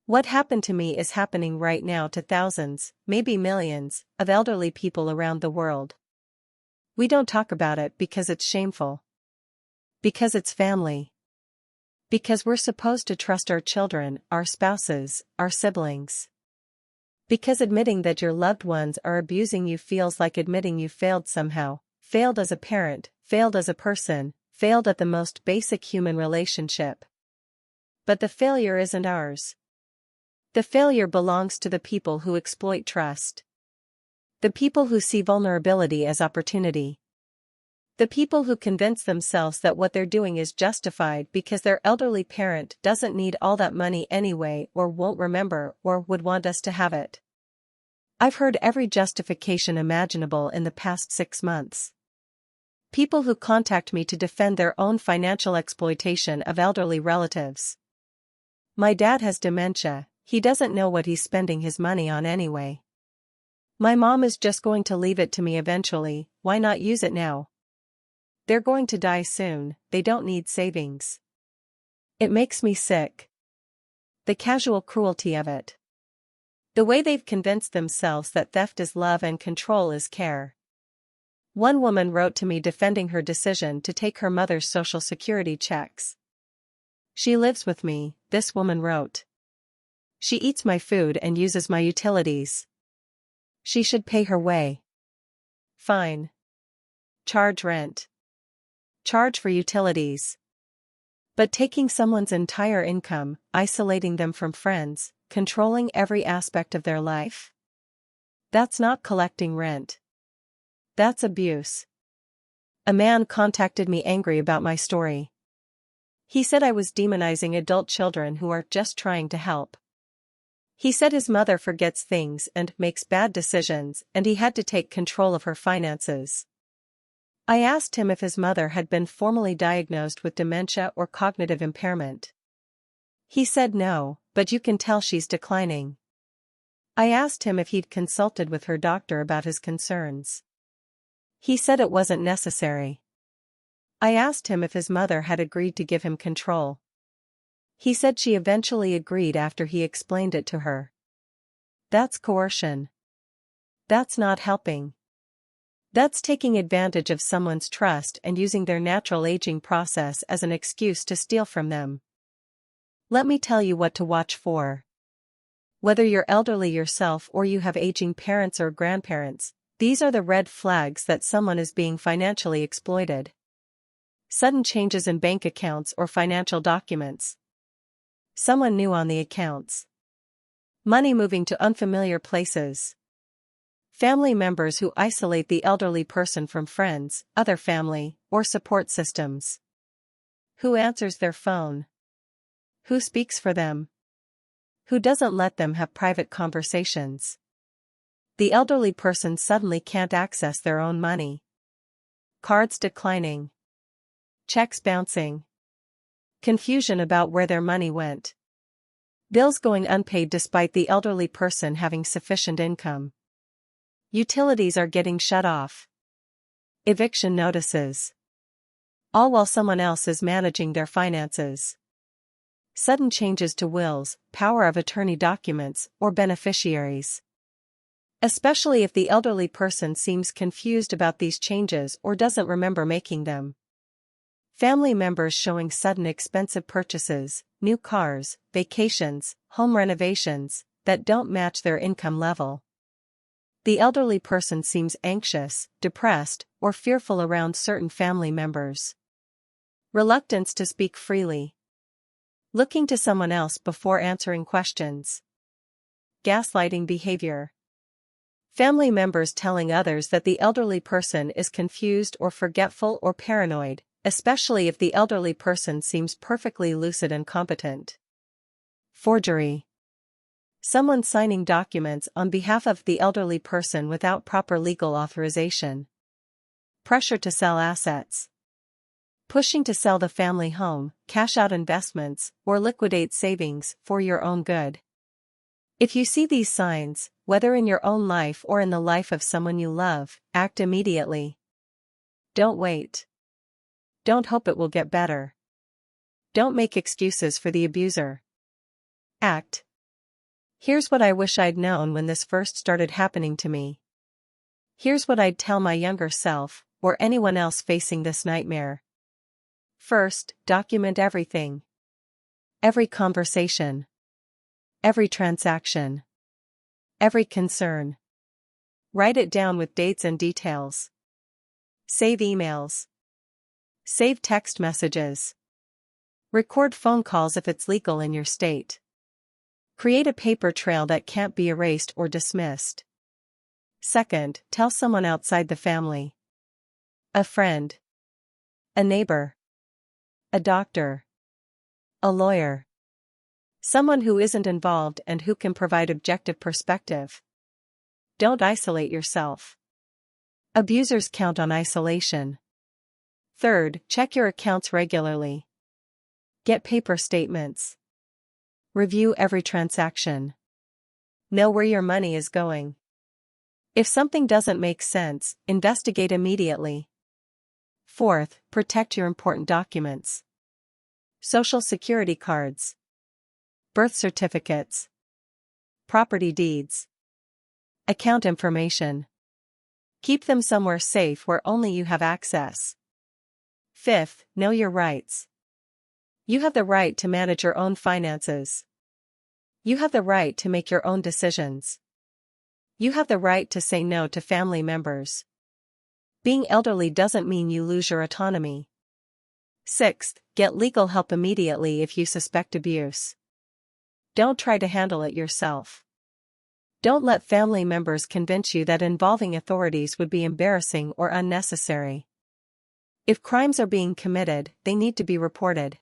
What happened to me is happening right now to thousands, maybe millions, of elderly people around the world. We don't talk about it because it's shameful. Because it's family. Because we're supposed to trust our children, our spouses, our siblings. Because admitting that your loved ones are abusing you feels like admitting you failed somehow, failed as a parent, failed as a person, failed at the most basic human relationship. But the failure isn't ours. The failure belongs to the people who exploit trust. The people who see vulnerability as opportunity. The people who convince themselves that what they're doing is justified because their elderly parent doesn't need all that money anyway or won't remember or would want us to have it. I've heard every justification imaginable in the past 6 months. People who contact me to defend their own financial exploitation of elderly relatives. My dad has dementia, he doesn't know what he's spending his money on anyway. My mom is just going to leave it to me eventually, why not use it now? They're going to die soon, they don't need savings. It makes me sick. The casual cruelty of it. The way they've convinced themselves that theft is love and control is care. One woman wrote to me defending her decision to take her mother's Social Security checks. She lives with me, this woman wrote. She eats my food and uses my utilities. She should pay her way. Fine. Charge rent. Charge for utilities. But taking someone's entire income, isolating them from friends, controlling every aspect of their life? That's not collecting rent. That's abuse. A man contacted me angry about my story. He said I was demonizing adult children who are just trying to help. He said his mother forgets things and makes bad decisions and he had to take control of her finances. I asked him if his mother had been formally diagnosed with dementia or cognitive impairment. He said no, but you can tell she's declining. I asked him if he'd consulted with her doctor about his concerns. He said it wasn't necessary. I asked him if his mother had agreed to give him control. He said she eventually agreed after he explained it to her. That's coercion. That's not helping. That's taking advantage of someone's trust and using their natural aging process as an excuse to steal from them. Let me tell you what to watch for. Whether you're elderly yourself or you have aging parents or grandparents, these are the red flags that someone is being financially exploited. Sudden changes in bank accounts or financial documents. Someone new on the accounts. Money moving to unfamiliar places. Family members who isolate the elderly person from friends, other family, or support systems. Who answers their phone? Who speaks for them? Who doesn't let them have private conversations? The elderly person suddenly can't access their own money. Cards declining. Checks bouncing. Confusion about where their money went. Bills going unpaid despite the elderly person having sufficient income. Utilities are getting shut off. Eviction notices. All while someone else is managing their finances. Sudden changes to wills, power of attorney documents, or beneficiaries. Especially if the elderly person seems confused about these changes or doesn't remember making them. Family members showing sudden expensive purchases, new cars, vacations, home renovations, that don't match their income level. The elderly person seems anxious, depressed, or fearful around certain family members. Reluctance to speak freely. Looking to someone else before answering questions. gaslighting behavior. Family members telling others that the elderly person is confused or forgetful or paranoid, especially if the elderly person seems perfectly lucid and competent. Forgery. Someone signing documents on behalf of the elderly person without proper legal authorization. Pressure to sell assets. Pushing to sell the family home, cash out investments, or liquidate savings for your own good. If you see these signs, whether in your own life or in the life of someone you love, act immediately. Don't wait. Don't hope it will get better. Don't make excuses for the abuser. Act. Here's what I wish I'd known when this first started happening to me. Here's what I'd tell my younger self, or anyone else facing this nightmare. First, document everything. Every conversation. Every transaction. Every concern. Write it down with dates and details. Save emails. Save text messages. Record phone calls if it's legal in your state. Create a paper trail that can't be erased or dismissed. Second, tell someone outside the family. A friend. A neighbor. A doctor. A lawyer. Someone who isn't involved and who can provide objective perspective. Don't isolate yourself. Abusers count on isolation. Third, check your accounts regularly. Get paper statements. Review every transaction. Know where your money is going. If something doesn't make sense, investigate immediately. Fourth, protect your important documents. Social security cards. Birth certificates. Property deeds. Account information. Keep them somewhere safe where only you have access. Fifth, know your rights. You have the right to manage your own finances. You have the right to make your own decisions. You have the right to say no to family members. Being elderly doesn't mean you lose your autonomy. Sixth, get legal help immediately if you suspect abuse. Don't try to handle it yourself. Don't let family members convince you that involving authorities would be embarrassing or unnecessary. If crimes are being committed, they need to be reported.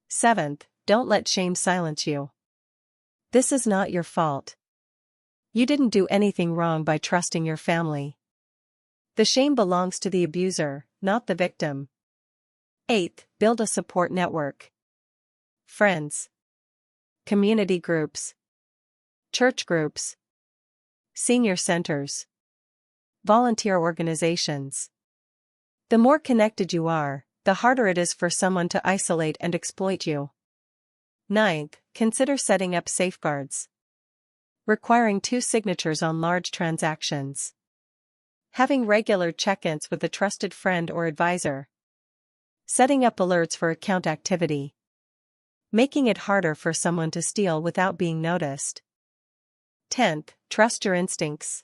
Seventh, don't let shame silence you. This is not your fault. You didn't do anything wrong by trusting your family. The shame belongs to the abuser, not the victim. Eighth, build a support network. Friends. Community groups. Church groups. Senior centers. Volunteer organizations. The more connected you are, the harder it is for someone to isolate and exploit you. Ninth, consider setting up safeguards. Requiring 2 signatures on large transactions. Having regular check-ins with a trusted friend or advisor. Setting up alerts for account activity. Making it harder for someone to steal without being noticed. 10th, trust your instincts.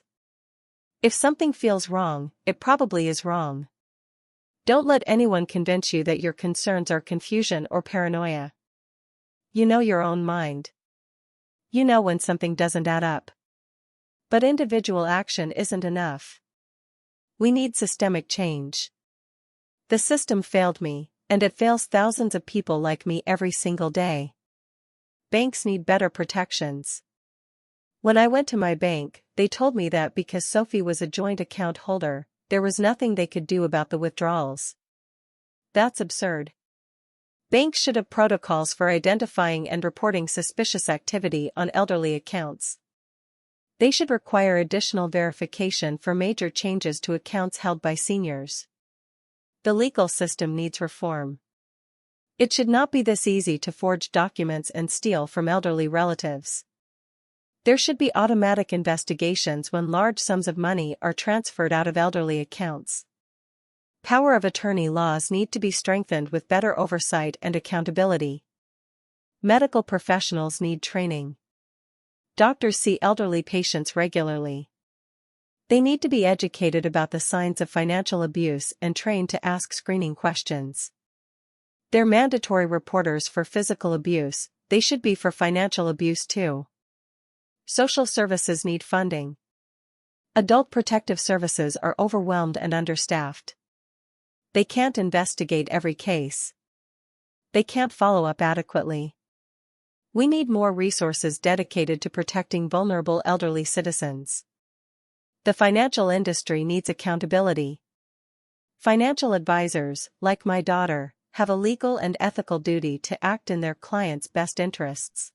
If something feels wrong, it probably is wrong. Don't let anyone convince you that your concerns are confusion or paranoia. You know your own mind. You know when something doesn't add up. But individual action isn't enough. We need systemic change. The system failed me, and it fails thousands of people like me every single day. Banks need better protections. When I went to my bank, they told me that because Sophie was a joint account holder, there was nothing they could do about the withdrawals. That's absurd. Banks should have protocols for identifying and reporting suspicious activity on elderly accounts. They should require additional verification for major changes to accounts held by seniors. The legal system needs reform. It should not be this easy to forge documents and steal from elderly relatives. There should be automatic investigations when large sums of money are transferred out of elderly accounts. Power of attorney laws need to be strengthened with better oversight and accountability. Medical professionals need training. Doctors see elderly patients regularly. They need to be educated about the signs of financial abuse and trained to ask screening questions. They're mandatory reporters for physical abuse, they should be for financial abuse too. Social services need funding. Adult protective services are overwhelmed and understaffed. They can't investigate every case. They can't follow up adequately. We need more resources dedicated to protecting vulnerable elderly citizens. The financial industry needs accountability. Financial advisors, like my daughter, have a legal and ethical duty to act in their clients' best interests.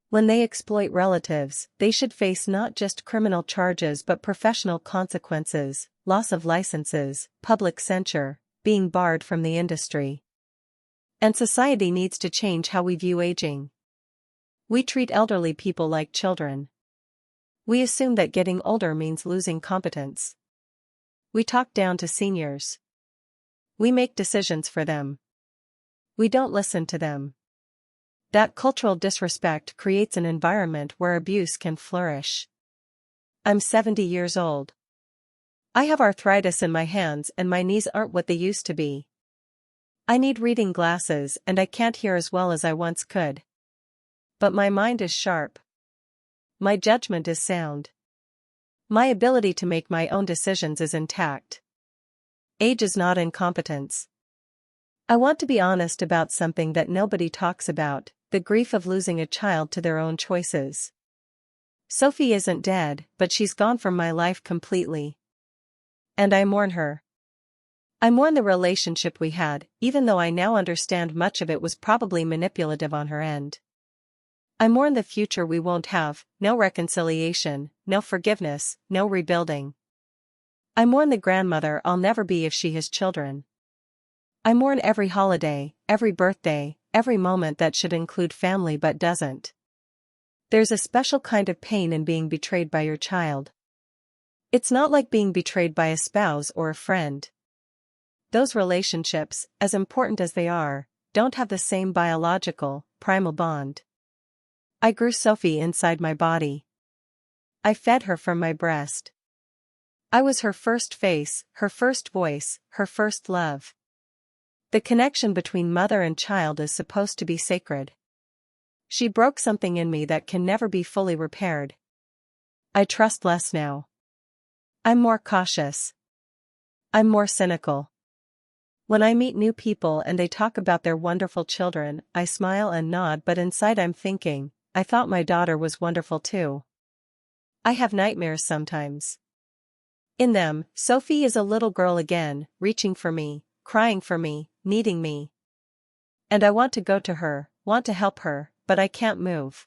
When they exploit relatives, they should face not just criminal charges but professional consequences, loss of licenses, public censure, being barred from the industry. And society needs to change how we view aging. We treat elderly people like children. We assume that getting older means losing competence. We talk down to seniors. We make decisions for them. We don't listen to them. That cultural disrespect creates an environment where abuse can flourish. I'm 70 years old. I have arthritis in my hands and my knees aren't what they used to be. I need reading glasses and I can't hear as well as I once could. But my mind is sharp. My judgment is sound. My ability to make my own decisions is intact. Age is not incompetence. I want to be honest about something that nobody talks about, the grief of losing a child to their own choices. Sophie isn't dead, but she's gone from my life completely. And I mourn her. I mourn the relationship we had, even though I now understand much of it was probably manipulative on her end. I mourn the future we won't have, no reconciliation, no forgiveness, no rebuilding. I mourn the grandmother I'll never be if she has children. I mourn every holiday, every birthday, every moment that should include family but doesn't. There's a special kind of pain in being betrayed by your child. It's not like being betrayed by a spouse or a friend. Those relationships, as important as they are, don't have the same biological, primal bond. I grew Sophie inside my body. I fed her from my breast. I was her first face, her first voice, her first love. The connection between mother and child is supposed to be sacred. She broke something in me that can never be fully repaired. I trust less now. I'm more cautious. I'm more cynical. When I meet new people and they talk about their wonderful children, I smile and nod, but inside I'm thinking, I thought my daughter was wonderful too. I have nightmares sometimes. In them, Sophie is a little girl again, reaching for me, crying for me, needing me. And I want to go to her, want to help her, but I can't move.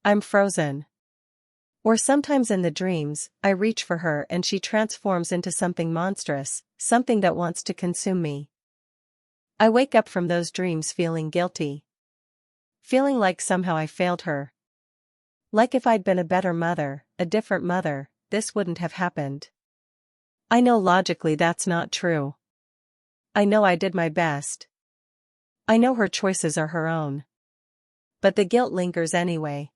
I'm frozen. Or sometimes in the dreams, I reach for her and she transforms into something monstrous, something that wants to consume me. I wake up from those dreams feeling guilty. Feeling like somehow I failed her. Like if I'd been a better mother, a different mother, this wouldn't have happened. I know logically that's not true. I know I did my best. I know her choices are her own. But the guilt lingers anyway.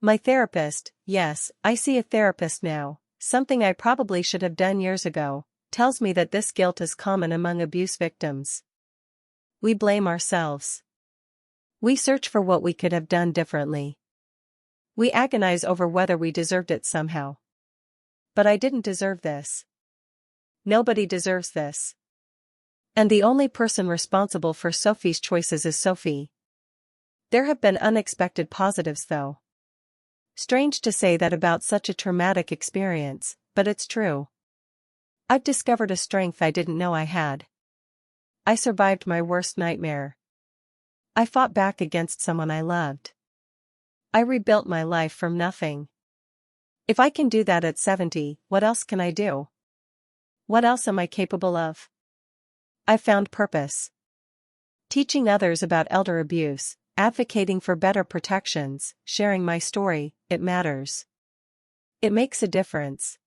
My therapist, yes, I see a therapist now, something I probably should have done years ago, tells me that this guilt is common among abuse victims. We blame ourselves. We search for what we could have done differently. We agonize over whether we deserved it somehow. But I didn't deserve this. Nobody deserves this. And the only person responsible for Sophie's choices is Sophie. There have been unexpected positives though. Strange to say that about such a traumatic experience, but it's true. I've discovered a strength I didn't know I had. I survived my worst nightmare. I fought back against someone I loved. I rebuilt my life from nothing. If I can do that at 70, what else can I do? What else am I capable of? I found purpose. Teaching others about elder abuse, advocating for better protections, sharing my story, it matters. It makes a difference.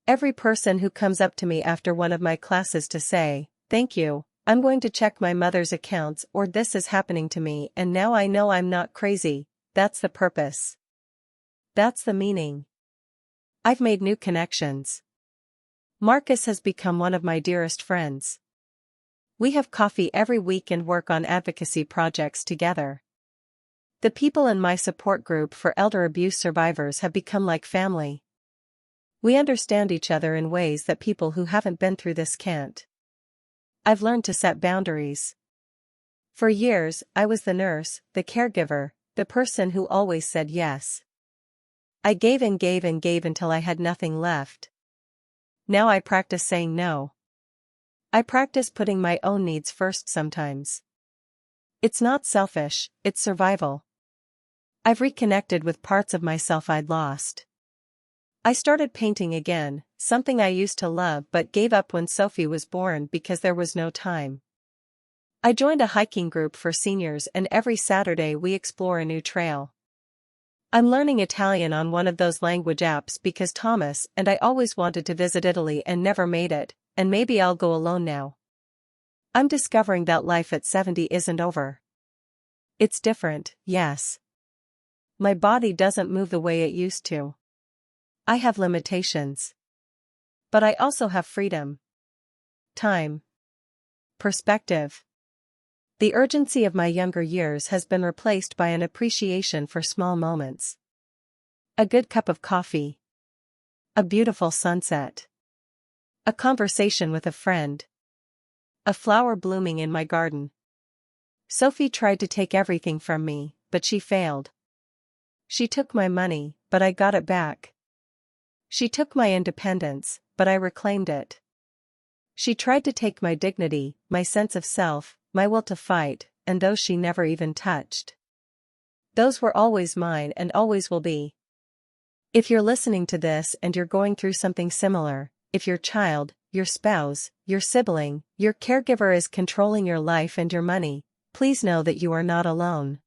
Every person who comes up to me after one of my classes to say, "Thank you, I'm going to check my mother's accounts," or "This is happening to me and now I know I'm not crazy," that's the purpose. That's the meaning. I've made new connections. Marcus has become one of my dearest friends. We have coffee every week and work on advocacy projects together. The people in my support group for elder abuse survivors have become like family. We understand each other in ways that people who haven't been through this can't. I've learned to set boundaries. For years, I was the nurse, the caregiver, the person who always said yes. I gave and gave and gave until I had nothing left. Now I practice saying no. I practice putting my own needs first sometimes. It's not selfish, it's survival. I've reconnected with parts of myself I'd lost. I started painting again, something I used to love but gave up when Sophie was born because there was no time. I joined a hiking group for seniors and every Saturday we explore a new trail. I'm learning Italian on one of those language apps because Thomas and I always wanted to visit Italy and never made it, and maybe I'll go alone now. I'm discovering that life at 70 isn't over. It's different, yes. My body doesn't move the way it used to. I have limitations. But I also have freedom. Time. Perspective. The urgency of my younger years has been replaced by an appreciation for small moments. A good cup of coffee. A beautiful sunset. A conversation with a friend. A flower blooming in my garden. Sophie tried to take everything from me, but she failed. She took my money, but I got it back. She took my independence, but I reclaimed it. She tried to take my dignity, my sense of self, my will to fight, and those she never even touched. Those were always mine and always will be. If you're listening to this and you're going through something similar, if your child, your spouse, your sibling, your caregiver is controlling your life and your money, please know that you are not alone.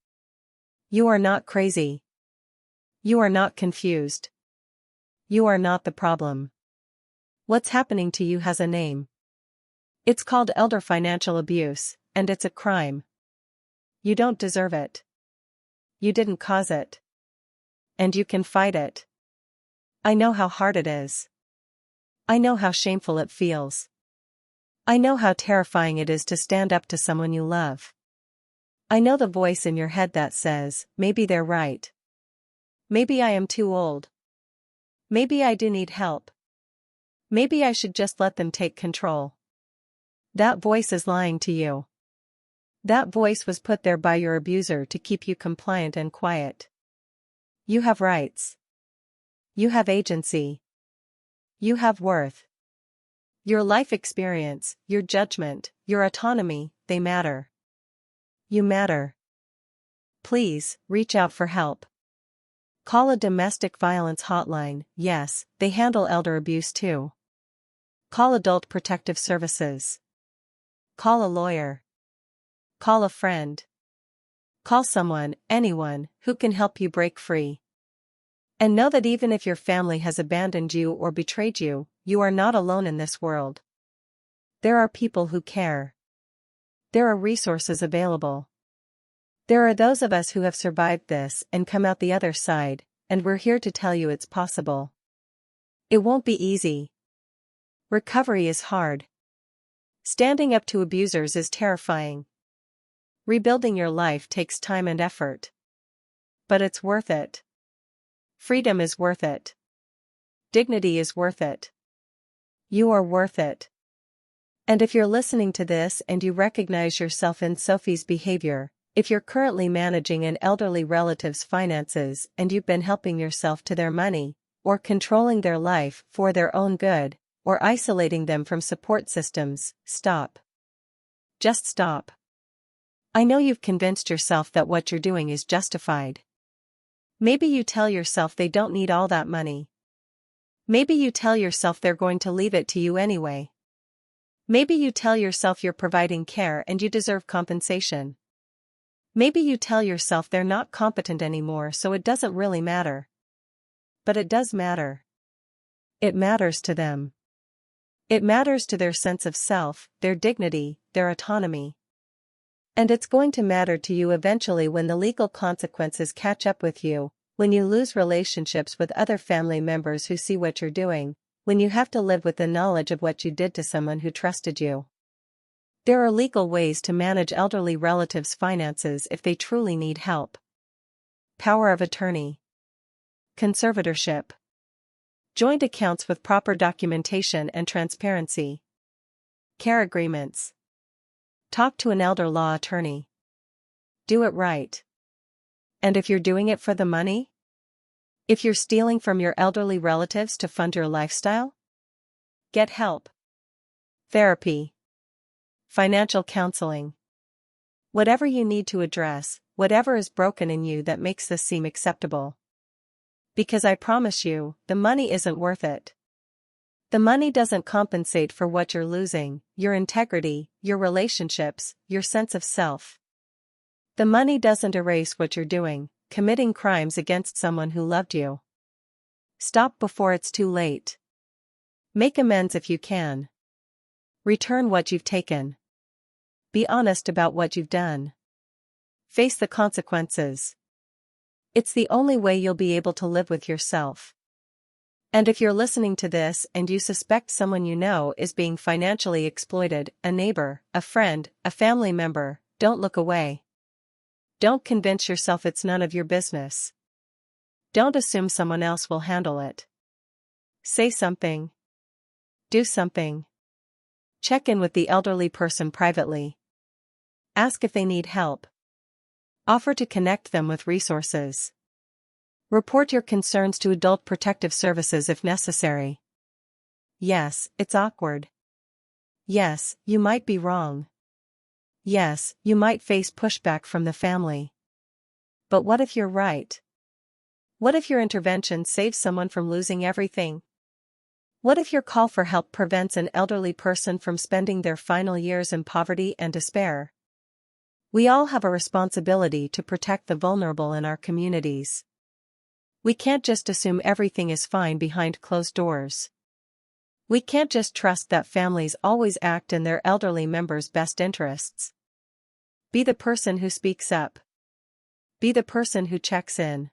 You are not crazy. You are not confused. You are not the problem. What's happening to you has a name. It's called elder financial abuse, and it's a crime. You don't deserve it. You didn't cause it. And you can fight it. I know how hard it is. I know how shameful it feels. I know how terrifying it is to stand up to someone you love. I know the voice in your head that says, maybe they're right. Maybe I am too old. Maybe I do need help. Maybe I should just let them take control. That voice is lying to you. That voice was put there by your abuser to keep you compliant and quiet. You have rights. You have agency. You have worth. Your life experience, your judgment, your autonomy, they matter. You matter. Please, reach out for help. Call a domestic violence hotline, yes, they handle elder abuse too. Call Adult Protective Services. Call a lawyer. Call a friend. Call someone, anyone, who can help you break free. And know that even if your family has abandoned you or betrayed you, you are not alone in this world. There are people who care. There are resources available. There are those of us who have survived this and come out the other side, and we're here to tell you it's possible. It won't be easy. Recovery is hard. Standing up to abusers is terrifying. Rebuilding your life takes time and effort. But it's worth it. Freedom is worth it. Dignity is worth it. You are worth it. And if you're listening to this and you recognize yourself in Sophie's behavior, if you're currently managing an elderly relative's finances and you've been helping yourself to their money, or controlling their life for their own good, or isolating them from support systems, stop. Just stop. I know you've convinced yourself that what you're doing is justified. Maybe you tell yourself they don't need all that money. Maybe you tell yourself they're going to leave it to you anyway. Maybe you tell yourself you're providing care and you deserve compensation. Maybe you tell yourself they're not competent anymore so it doesn't really matter. But it does matter. It matters to them. It matters to their sense of self, their dignity, their autonomy. And it's going to matter to you eventually when the legal consequences catch up with you, when you lose relationships with other family members who see what you're doing, when you have to live with the knowledge of what you did to someone who trusted you. There are legal ways to manage elderly relatives' finances if they truly need help. power of attorney, conservatorship, joint accounts with proper documentation and transparency, care agreements. Talk to an elder law attorney. Do it right. And if you're doing it for the money? If you're stealing from your elderly relatives to fund your lifestyle? Get help. Therapy. Financial counseling. Whatever you need to address, whatever is broken in you that makes this seem acceptable. Because I promise you, the money isn't worth it. The money doesn't compensate for what you're losing, your integrity, your relationships, your sense of self. The money doesn't erase what you're doing, committing crimes against someone who loved you. Stop before it's too late. Make amends if you can. Return what you've taken. Be honest about what you've done. Face the consequences. It's the only way you'll be able to live with yourself. And if you're listening to this and you suspect someone you know is being financially exploited, a neighbor, a friend, a family member, don't look away. Don't convince yourself it's none of your business. Don't assume someone else will handle it. Say something. Do something. Check in with the elderly person privately. Ask if they need help. Offer to connect them with resources. Report your concerns to Adult Protective Services if necessary. Yes, it's awkward. Yes, you might be wrong. Yes, you might face pushback from the family. But what if you're right? What if your intervention saves someone from losing everything? What if your call for help prevents an elderly person from spending their final years in poverty and despair? We all have a responsibility to protect the vulnerable in our communities. We can't just assume everything is fine behind closed doors. We can't just trust that families always act in their elderly members' best interests. Be the person who speaks up. Be the person who checks in.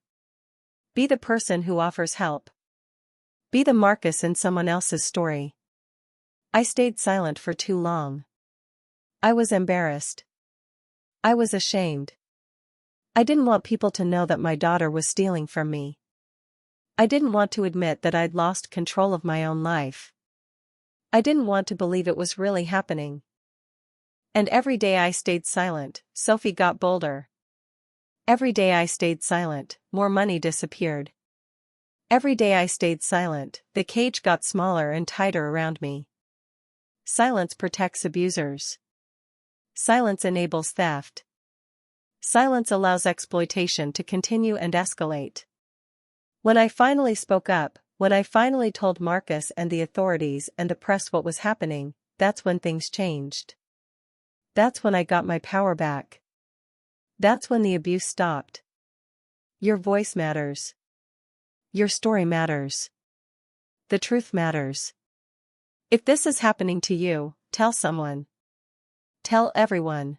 Be the person who offers help. Be the Marcus in someone else's story. I stayed silent for too long. I was embarrassed. I was ashamed. I didn't want people to know that my daughter was stealing from me. I didn't want to admit that I'd lost control of my own life. I didn't want to believe it was really happening. And every day I stayed silent, Sophie got bolder. Every day I stayed silent, more money disappeared. Every day I stayed silent, the cage got smaller and tighter around me. Silence protects abusers. Silence enables theft. Silence allows exploitation to continue and escalate. When I finally spoke up, when I finally told Marcus and the authorities and the press what was happening, that's when things changed. That's when I got my power back. That's when the abuse stopped. Your voice matters. Your story matters. The truth matters. If this is happening to you, tell someone. Tell everyone.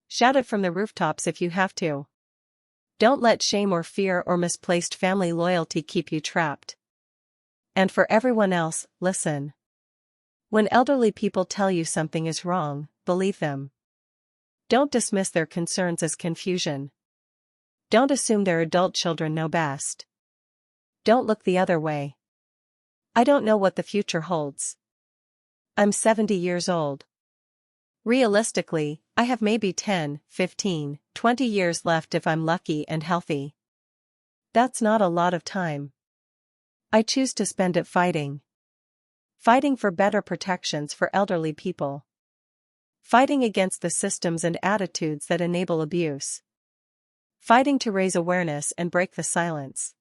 Shout it from the rooftops if you have to. Don't let shame or fear or misplaced family loyalty keep you trapped. And for everyone else, listen. When elderly people tell you something is wrong, believe them. Don't dismiss their concerns as confusion. Don't assume their adult children know best. Don't look the other way. I don't know what the future holds. I'm 70 years old. Realistically, I have maybe 10, 15, 20 years left if I'm lucky and healthy. That's not a lot of time. I choose to spend it fighting. Fighting for better protections for elderly people. Fighting against the systems and attitudes that enable abuse. Fighting to raise awareness and break the silence.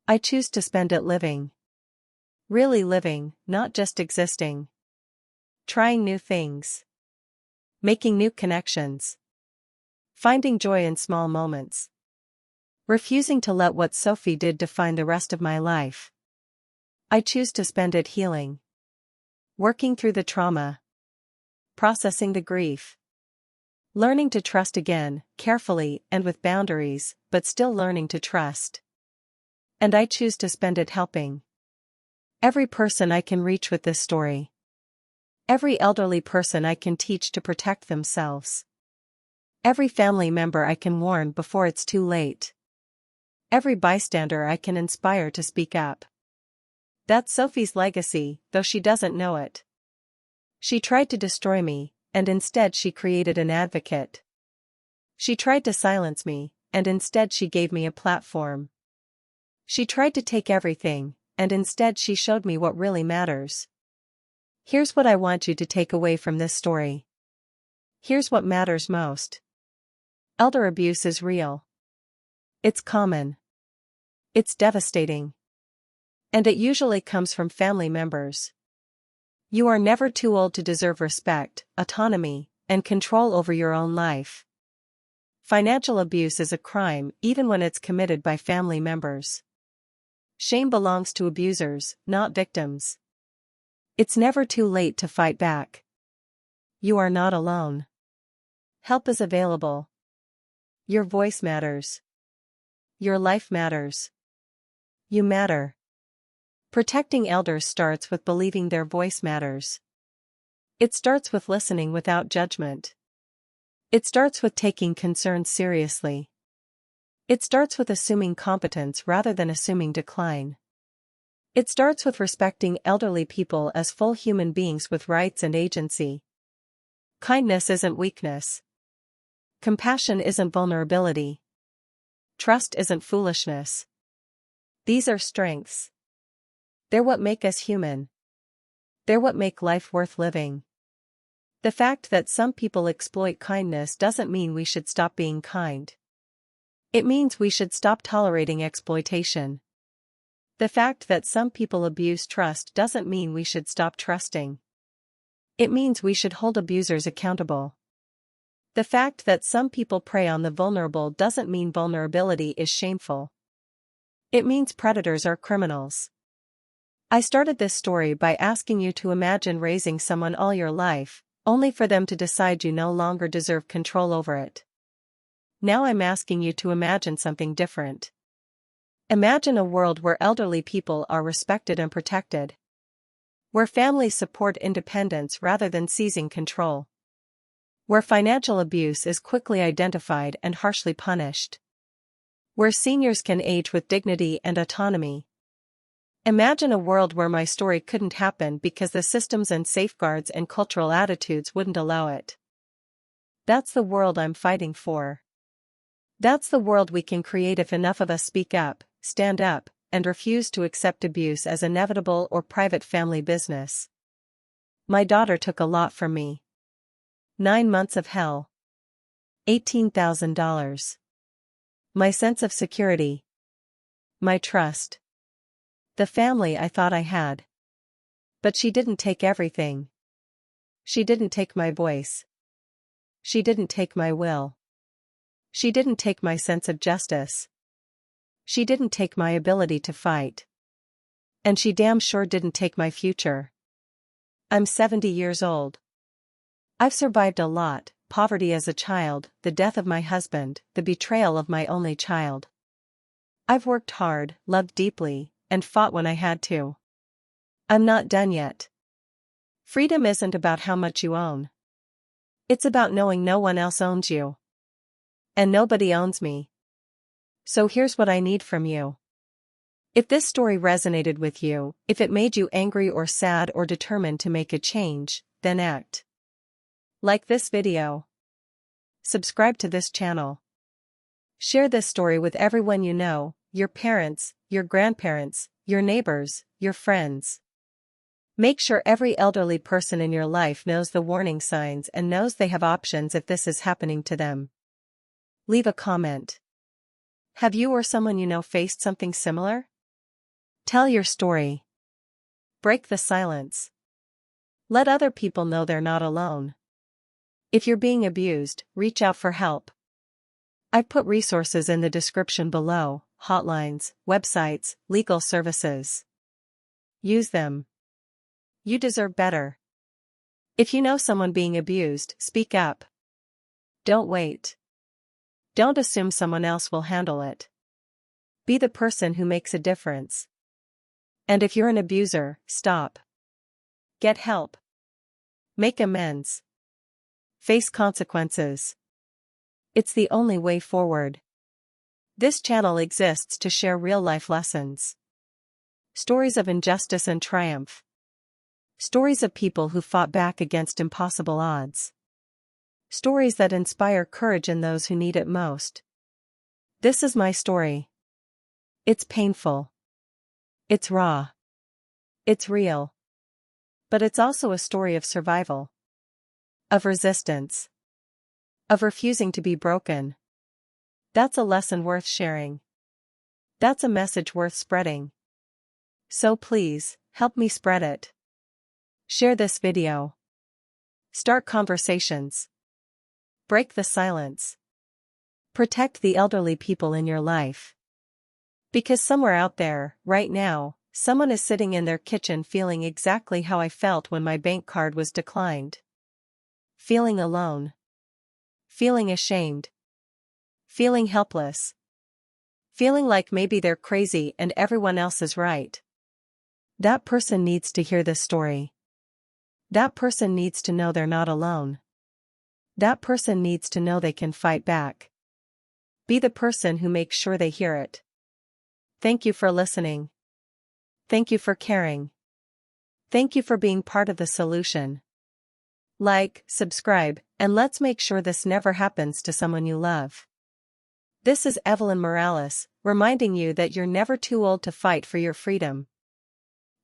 I choose to spend it living. Really living, not just existing. Trying new things. Making new connections. Finding joy in small moments. Refusing to let what Sophie did define the rest of my life. I choose to spend it healing. Working through the trauma. Processing the grief. Learning to trust again, carefully and with boundaries, but still learning to trust. And I choose to spend it helping. Every person I can reach with this story. Every elderly person I can teach to protect themselves. Every family member I can warn before it's too late. Every bystander I can inspire to speak up. That's Sophie's legacy, though she doesn't know it. She tried to destroy me, and instead she created an advocate. She tried to silence me, and instead she gave me a platform. She tried to take everything, and instead she showed me what really matters. Here's what I want you to take away from this story. Here's what matters most. Elder abuse is real. It's common. It's devastating. And it usually comes from family members. You are never too old to deserve respect, autonomy, and control over your own life. Financial abuse is a crime even when it's committed by family members. Shame belongs to abusers, not victims. It's never too late to fight back. You are not alone. Help is available. Your voice matters. Your life matters. You matter. Protecting elders starts with believing their voice matters. It starts with listening without judgment. It starts with taking concerns seriously. It starts with assuming competence rather than assuming decline. It starts with respecting elderly people as full human beings with rights and agency. Kindness isn't weakness. Compassion isn't vulnerability. Trust isn't foolishness. These are strengths. They're what make us human. They're what make life worth living. The fact that some people exploit kindness doesn't mean we should stop being kind. It means we should stop tolerating exploitation. The fact that some people abuse trust doesn't mean we should stop trusting. It means we should hold abusers accountable. The fact that some people prey on the vulnerable doesn't mean vulnerability is shameful. It means predators are criminals. I started this story by asking you to imagine raising someone all your life, only for them to decide you no longer deserve control over it. Now I'm asking you to imagine something different. Imagine a world where elderly people are respected and protected. Where families support independence rather than seizing control. Where financial abuse is quickly identified and harshly punished. Where seniors can age with dignity and autonomy. Imagine a world where my story couldn't happen because the systems and safeguards and cultural attitudes wouldn't allow it. That's the world I'm fighting for. That's the world we can create if enough of us speak up, stand up, and refuse to accept abuse as inevitable or private family business. My daughter took a lot from me. 9 months of hell. $18,000. My sense of security. My trust. The family I thought I had. But she didn't take everything. She didn't take my voice. She didn't take my will. She didn't take my sense of justice. She didn't take my ability to fight. And she damn sure didn't take my future. I'm 70 years old. I've survived a lot: poverty as a child, the death of my husband, the betrayal of my only child. I've worked hard, loved deeply, and fought when I had to. I'm not done yet. Freedom isn't about how much you own. It's about knowing no one else owns you. And nobody owns me. So here's what I need from you. If this story resonated with you, if it made you angry or sad or determined to make a change, then act. Like this video. Subscribe to this channel. Share this story with everyone you know, your parents, your grandparents, your neighbors, your friends. Make sure every elderly person in your life knows the warning signs and knows they have options if this is happening to them. Leave a comment. Have you or someone you know faced something similar? Tell your story. Break the silence. Let other people know they're not alone. If you're being abused, reach out for help. I've put resources in the description below: hotlines, websites, legal services. Use them. You deserve better. If you know someone being abused, speak up. Don't wait. Don't assume someone else will handle it. Be the person who makes a difference. And if you're an abuser, stop. Get help. Make amends. Face consequences. It's the only way forward. This channel exists to share real-life lessons. Stories of injustice and triumph. Stories of people who fought back against impossible odds. Stories that inspire courage in those who need it most. This is my story. It's painful. It's raw. It's real. But it's also a story of survival. Of resistance. Of refusing to be broken. That's a lesson worth sharing. That's a message worth spreading. So please, help me spread it. Share this video. Start conversations. Break the silence. Protect the elderly people in your life. Because somewhere out there, right now, someone is sitting in their kitchen feeling exactly how I felt when my bank card was declined. Feeling alone. Feeling ashamed. Feeling helpless. Feeling like maybe they're crazy and everyone else is right. That person needs to hear this story. That person needs to know they're not alone. That person needs to know they can fight back. Be the person who makes sure they hear it. Thank you for listening. Thank you for caring. Thank you for being part of the solution. Like, subscribe, and let's make sure this never happens to someone you love. This is Evelyn Morales, reminding you that you're never too old to fight for your freedom.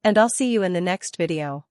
And I'll see you in the next video.